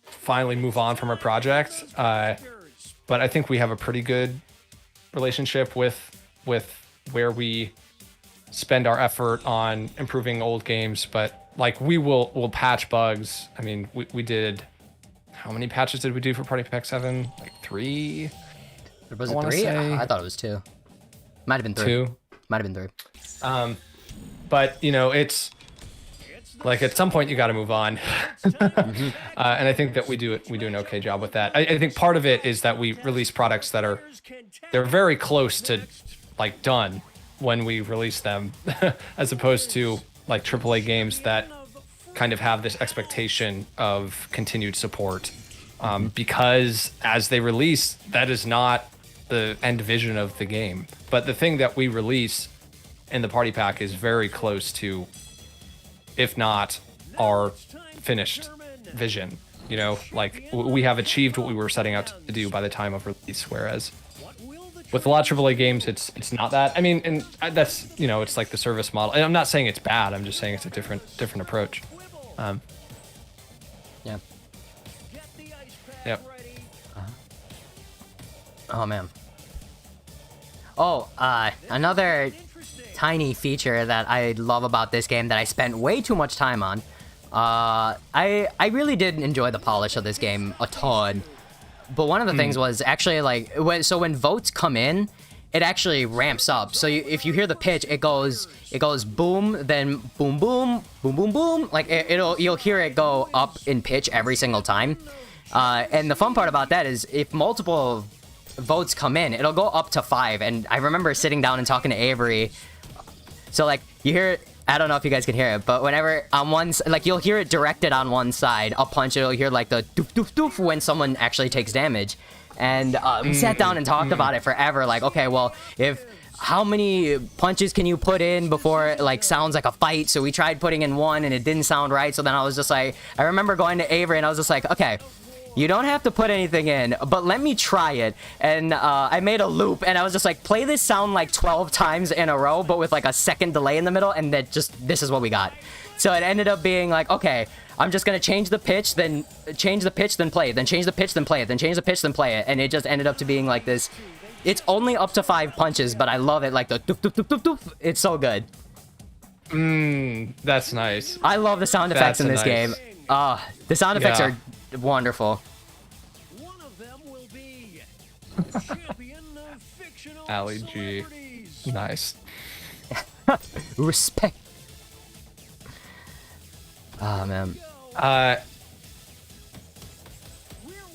finally move on from a project. But I think we have a pretty good relationship with where we spend our effort on improving old games. But like we'll patch bugs. I mean, we did. How many patches did we do for Party Pack 7? Like 3? Was it 3? I thought it was 2. Might have been 3. 2. Might have been 3. But it's like at some point you got to move on, and I think that we do an okay job with that. I think part of it is that we release products that they're very close to like done when we release them, as opposed to like AAA games that kind of have this expectation of continued support, because as they release, that is not the end vision of the game. But the thing that we release in the party pack is very close to, if not our finished vision. Like we have achieved what we were setting out to do by the time of release. Whereas with a lot of AAA games, it's not that. I mean, and that's it's like the service model. And I'm not saying it's bad. I'm just saying it's a different approach. Yeah. Yep. Oh man. Oh, another tiny feature that I love about this game that I spent way too much time on. I really did enjoy the polish of this game a ton. But one of the things was actually like when votes come in, it actually ramps up. So if you hear the pitch, it goes boom, then boom boom, boom boom boom. Like you'll hear it go up in pitch every single time. And the fun part about that is if multiple votes come in, it'll go up to 5. And I remember sitting down and talking to Avery. So like you hear it, I don't know if you guys can hear it, but whenever on one, like you'll hear it directed on one side, a punch, it'll hear like the doof doof doof when someone actually takes damage. And we sat down and talked about it forever. Like, okay, well, how many punches can you put in before it like sounds like a fight? So we tried putting in 1 and it didn't sound right. So then I was just like, I remember going to Avery and I was just like, okay, you don't have to put anything in, but let me try it. And I made a loop and I was just like, play this sound like 12 times in a row, but with like a second delay in the middle. And this is what we got. So it ended up being like, okay, I'm just going to change the pitch, then change the pitch, then play it, then change the pitch, then play it, then change the pitch, then play it. And it just ended up to being like this. It's only up to 5 punches, but I love it. Like the doof, doof, doof, doof, doof. It's so good. That's nice. I love the sound effects in this game. The sound effects are wonderful. One of them will be the champion of fictional Ali G. Nice. Respect. Oh man. We're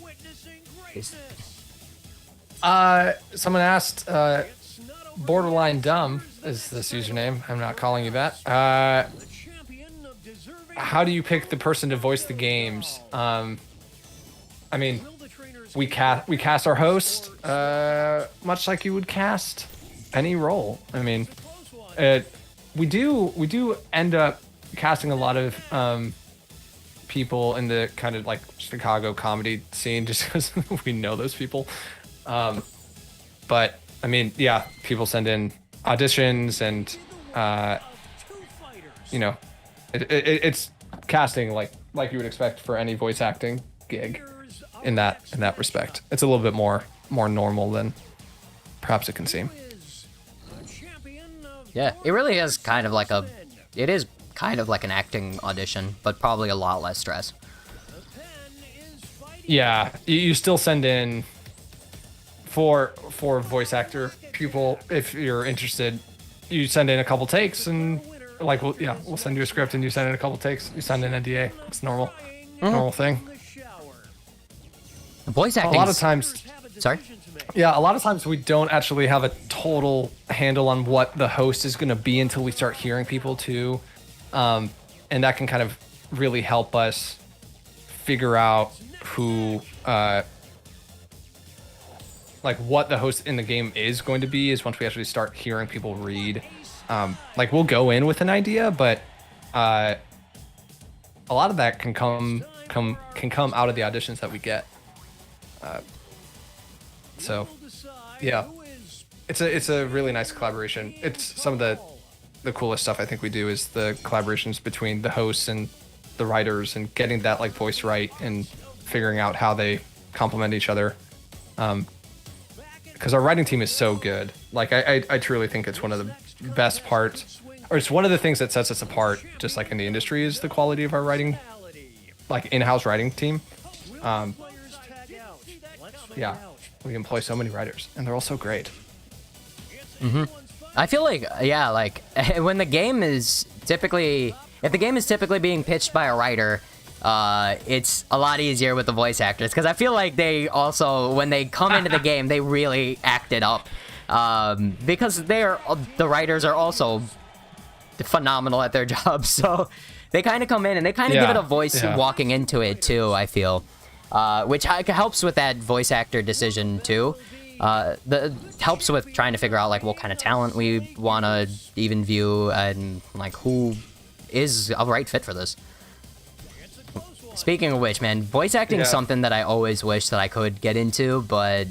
witnessing greatness. Someone asked, Borderline Dumb is this username. I'm not calling you that. The champion of deserving. How do you pick the person to voice the games? I mean, Will the trainers we cast our host, much like you would cast any role. I mean, we do end up casting a lot of people in the kind of like Chicago comedy scene just because we know those people. But I mean, yeah, people send in auditions and it's casting like you would expect for any voice acting gig in that respect. It's a little bit more normal than perhaps it can seem. Yeah, it really is kind of like it is kind of like an acting audition, but probably a lot less stress. Yeah, you still send in for voice actor people if you're interested. You send in a couple takes and like we'll send you a script and you send in a couple takes. You send in NDA. It's normal thing. Voice acting. A lot of times. Sorry. Yeah, a lot of times we don't actually have a total handle on what the host is going to be until we start hearing people too, and that can kind of really help us figure out who, like what the host in the game is going to be. Is once we actually start hearing people read, like we'll go in with an idea, but a lot of that can come out of the auditions that we get. So, yeah, it's a really nice collaboration. It's some of the coolest stuff I think we do is the collaborations between the hosts and the writers and getting that like voice right and figuring out how they complement each other. Because our writing team is so good. Like I truly think it's one of the best parts, or it's one of the things that sets us apart, just like in the industry, is the quality of our writing, like in-house writing team. Yeah. We employ so many writers, and they're all so great. I feel like, yeah, like when the game is typically, if the game is typically being pitched by a writer, it's a lot easier with the voice actors because I feel like they also, when they come into the game, they really act it up because the writers are also phenomenal at their job, so they kind of come in and they kind of give it a voice walking into it too. I feel. Which helps with that voice actor decision too. Helps with trying to figure out like what kind of talent we want to even view and like who is a right fit for this. Speaking of which, man, voice acting is something that I always wish that I could get into, but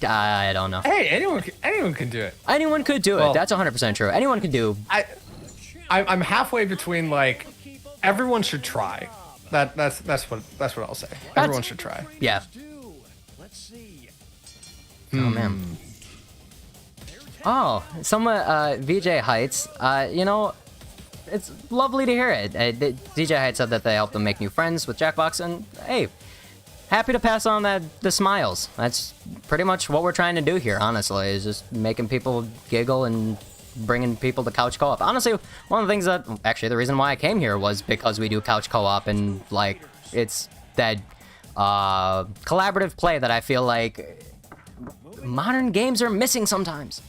I don't know. Hey, anyone can do it. Anyone could do it. That's 100% true. Anyone can do. I'm halfway between like everyone should try. That's what I'll say. Everyone should try. Yeah. Oh man. Oh, someone VJ Heights. You know, it's lovely to hear it. DJ Heights said that they helped them make new friends with Jackbox, and hey, happy to pass on the smiles. That's pretty much what we're trying to do here. Honestly, is just making people giggle and bringing people to couch co-op. Honestly, one of the things that actually the reason why I came here was because we do couch co-op, and like it's that collaborative play that I feel like modern games are missing sometimes.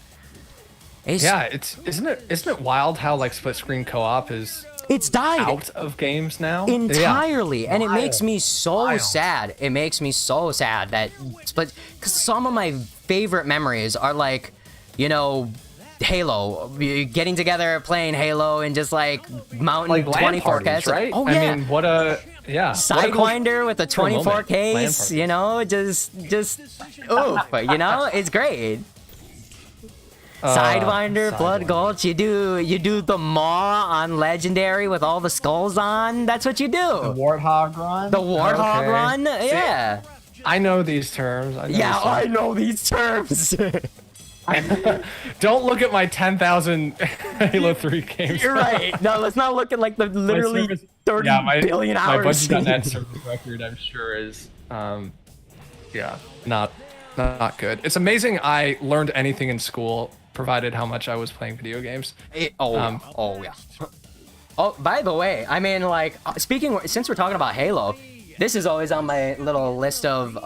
Isn't it wild how like split screen co-op is died out of games now entirely, and it makes me so sad. It makes me so sad that split, because some of my favorite memories are like, you know, Halo, getting together, playing Halo, and just like mounting like 24 case, right? Oh yeah, I mean, what a Sidewinder with a 24 case, you know, just oof, you know, it's great. Sidewinder, Blood Gulch, you do the Maw on Legendary with all the skulls on. That's what you do. The Warthog run. The Warthog run, yeah. I know these terms. I know these terms. Don't look at my 10,000 Halo 3 games. You're right. No, let's not look at like the literally 30 billion hours. My budget.net service record, I'm sure, is not good. It's amazing I learned anything in school, provided how much I was playing video games. Yeah. Oh, by the way, I mean, like, since we're talking about Halo, this is always on my little list of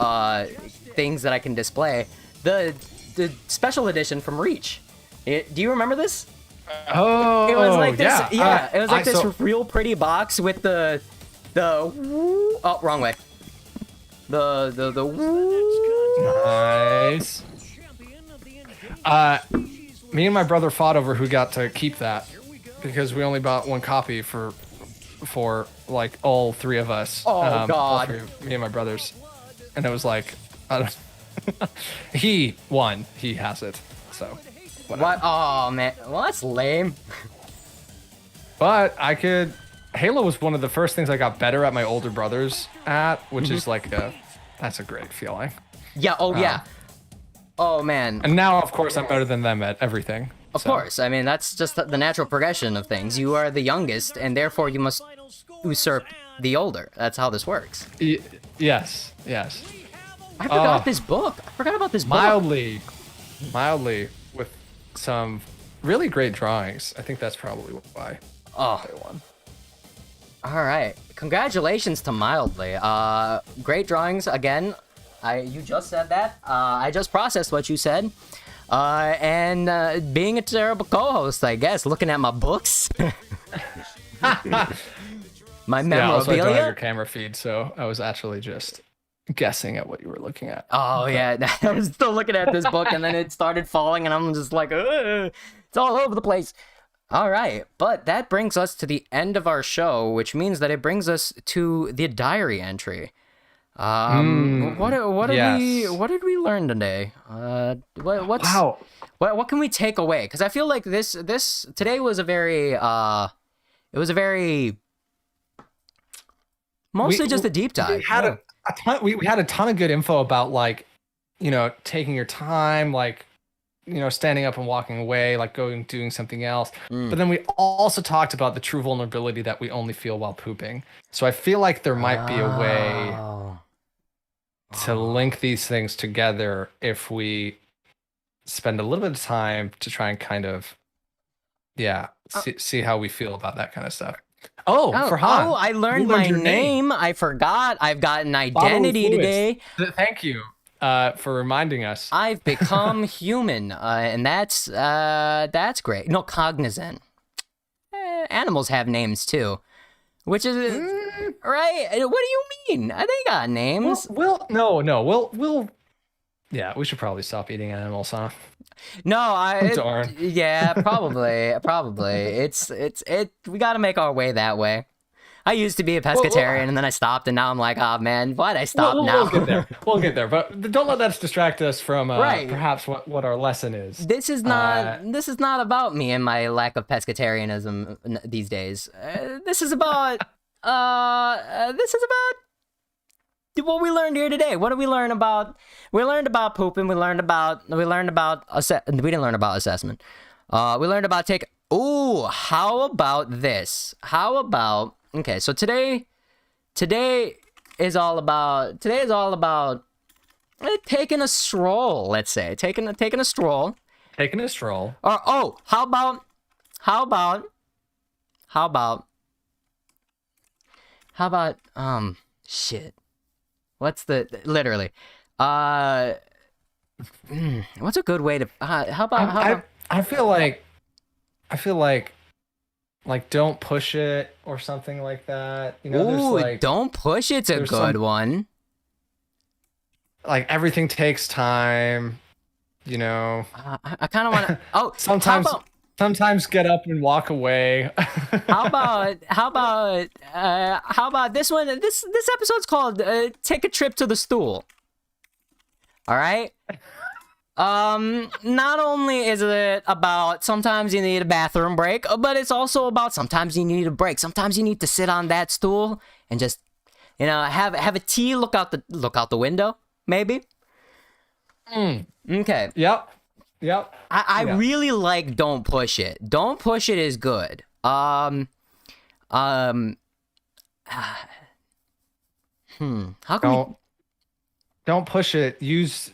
things that I can display. The special edition from Reach. Do you remember this? Oh, it was like this. Yeah, it was like this real pretty box with the oh, wrong way. The nice. Me and my brother fought over who got to keep that because we only bought one copy for like all three of us. Oh God! Me and my brothers, and it was like, he won. He has it. So. Whatever. What? Oh man. Well, that's lame. But Halo was one of the first things I got better at my older brothers at, which is like that's a great feeling. Yeah. Oh yeah. Oh man. And now, of course, I'm better than them at everything. Of course. I mean, that's just the natural progression of things. You are the youngest, and therefore you must usurp the older. That's how this works. Yes. I forgot this book. I forgot about this book. Mildly with some really great drawings. I think that's probably why they won. All right. Congratulations to Mildly. Great drawings again. You just said that. I just processed what you said. And being a terrible co-host, I guess, looking at my books. My memorabilia. Yeah, also I don't have your camera feed, so I was actually just guessing at what you were looking at. Oh, yeah. I was still looking at this book, and then it started falling, and I'm just like, ugh, it's all over the place. All right, but that brings us to the end of our show, which means that it brings us to the diary entry. What did we learn today? What can we take away? Because I feel like this today was a very mostly just a deep dive. We had a ton of good info about, like, you know, taking your time, like, you know, standing up and walking away, like doing something else. But then we also talked about the true vulnerability that we only feel while pooping. So I feel like there might be a way to link these things together if we spend a little bit of time to try and kind of, see how we feel about that kind of stuff. Farhan, I learned my name. I forgot. I've got an identity today. Thank you for reminding us. I've become human, and that's great. No, cognizant. Animals have names too, which is right. What do you mean? They got names. We'll yeah, we should probably stop eating animals, huh? No, Darn. Yeah, probably. We got to make our way that way. I used to be a pescatarian, and then I stopped, and now I'm like, oh man, why'd I stop now? We'll get there, but don't let that distract us from perhaps what our lesson is. This is not about me and my lack of pescatarianism these days. This is about what we learned here today. What did we learn about? We learned about pooping. We didn't learn about assessment. We learned about how about this? Okay, so today is all about taking a stroll, let's say. Taking a stroll. Or how about shit. What's literally? What's a good way to? How about? I feel like don't push it or something like that. You know, Ooh, don't push it's a good one. Like everything takes time. You know. I kind of want to. Oh, Sometimes get up and walk away. How about this one? This episode's called "Take a Trip to the Stool." All right. Not only is it about sometimes you need a bathroom break, but it's also about sometimes you need a break. Sometimes you need to sit on that stool and just, you know, have a tea, look out the window, maybe. Okay. Yep. I really like Don't Push It. Don't Push It is good. How can don't push it. Use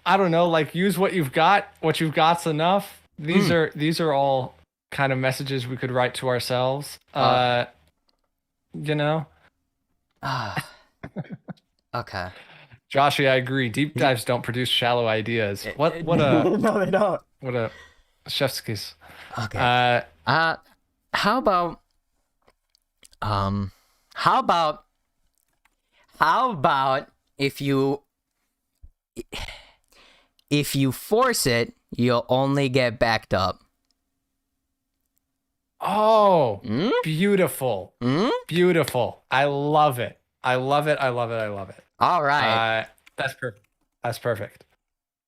I don't know, like use what you've got. What you've got's enough. These are all kind of messages we could write to ourselves. You know? Okay. Joshy, I agree. Deep dives don't produce shallow ideas. What a No, they don't. What a chef's kiss. Okay. How about if you force it, you'll only get backed up. Oh, beautiful. Beautiful. I love it. All right. That's perfect.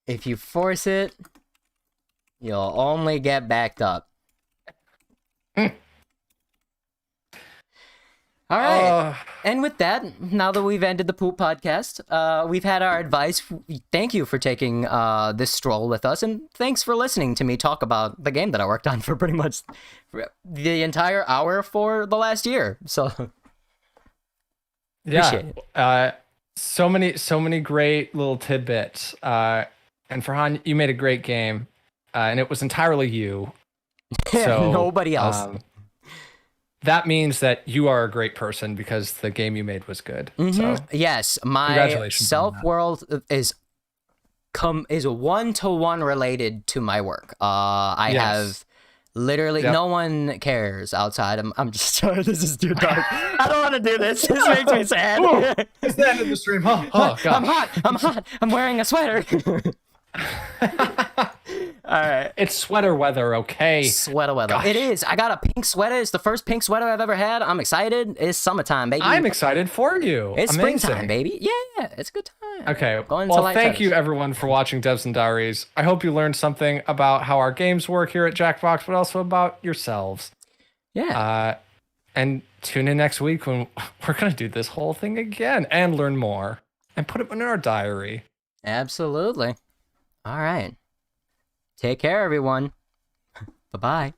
If you force it, you'll only get backed up. All right. And with that, now that we've ended the Poop Podcast, we've had our advice. Thank you for taking this stroll with us, and thanks for listening to me talk about the game that I worked on for pretty much the entire hour for the last year. So, appreciate it. So many great little tidbits. And Farhan, you made a great game, and it was entirely you. So, nobody else. That means that you are a great person because the game you made was good. So, yes, my congratulations on self world is one-to-one related to my work. I have literally no one cares outside. I'm just sorry. This is too dark. I don't want to do this. This makes me sad. It's the end of the stream. Oh, gosh. I'm hot. I'm wearing a sweater. All right. It's sweater weather, okay? Sweater weather. Gosh. It is. I got a pink sweater. It's the first pink sweater I've ever had. I'm excited. It's summertime, baby. I'm excited for you. It's Amazing. springtime, baby. Yeah, it's a good time. Okay. Going to Well, light thank you touch. everyone for watching Devs and Diaries. I hope you learned something about how our games work here at Jackbox, but also about yourselves. Yeah. And tune in next week when we're going to do this whole thing again and learn more and put it in our diary. Absolutely. All right. Take care, everyone. Bye-bye.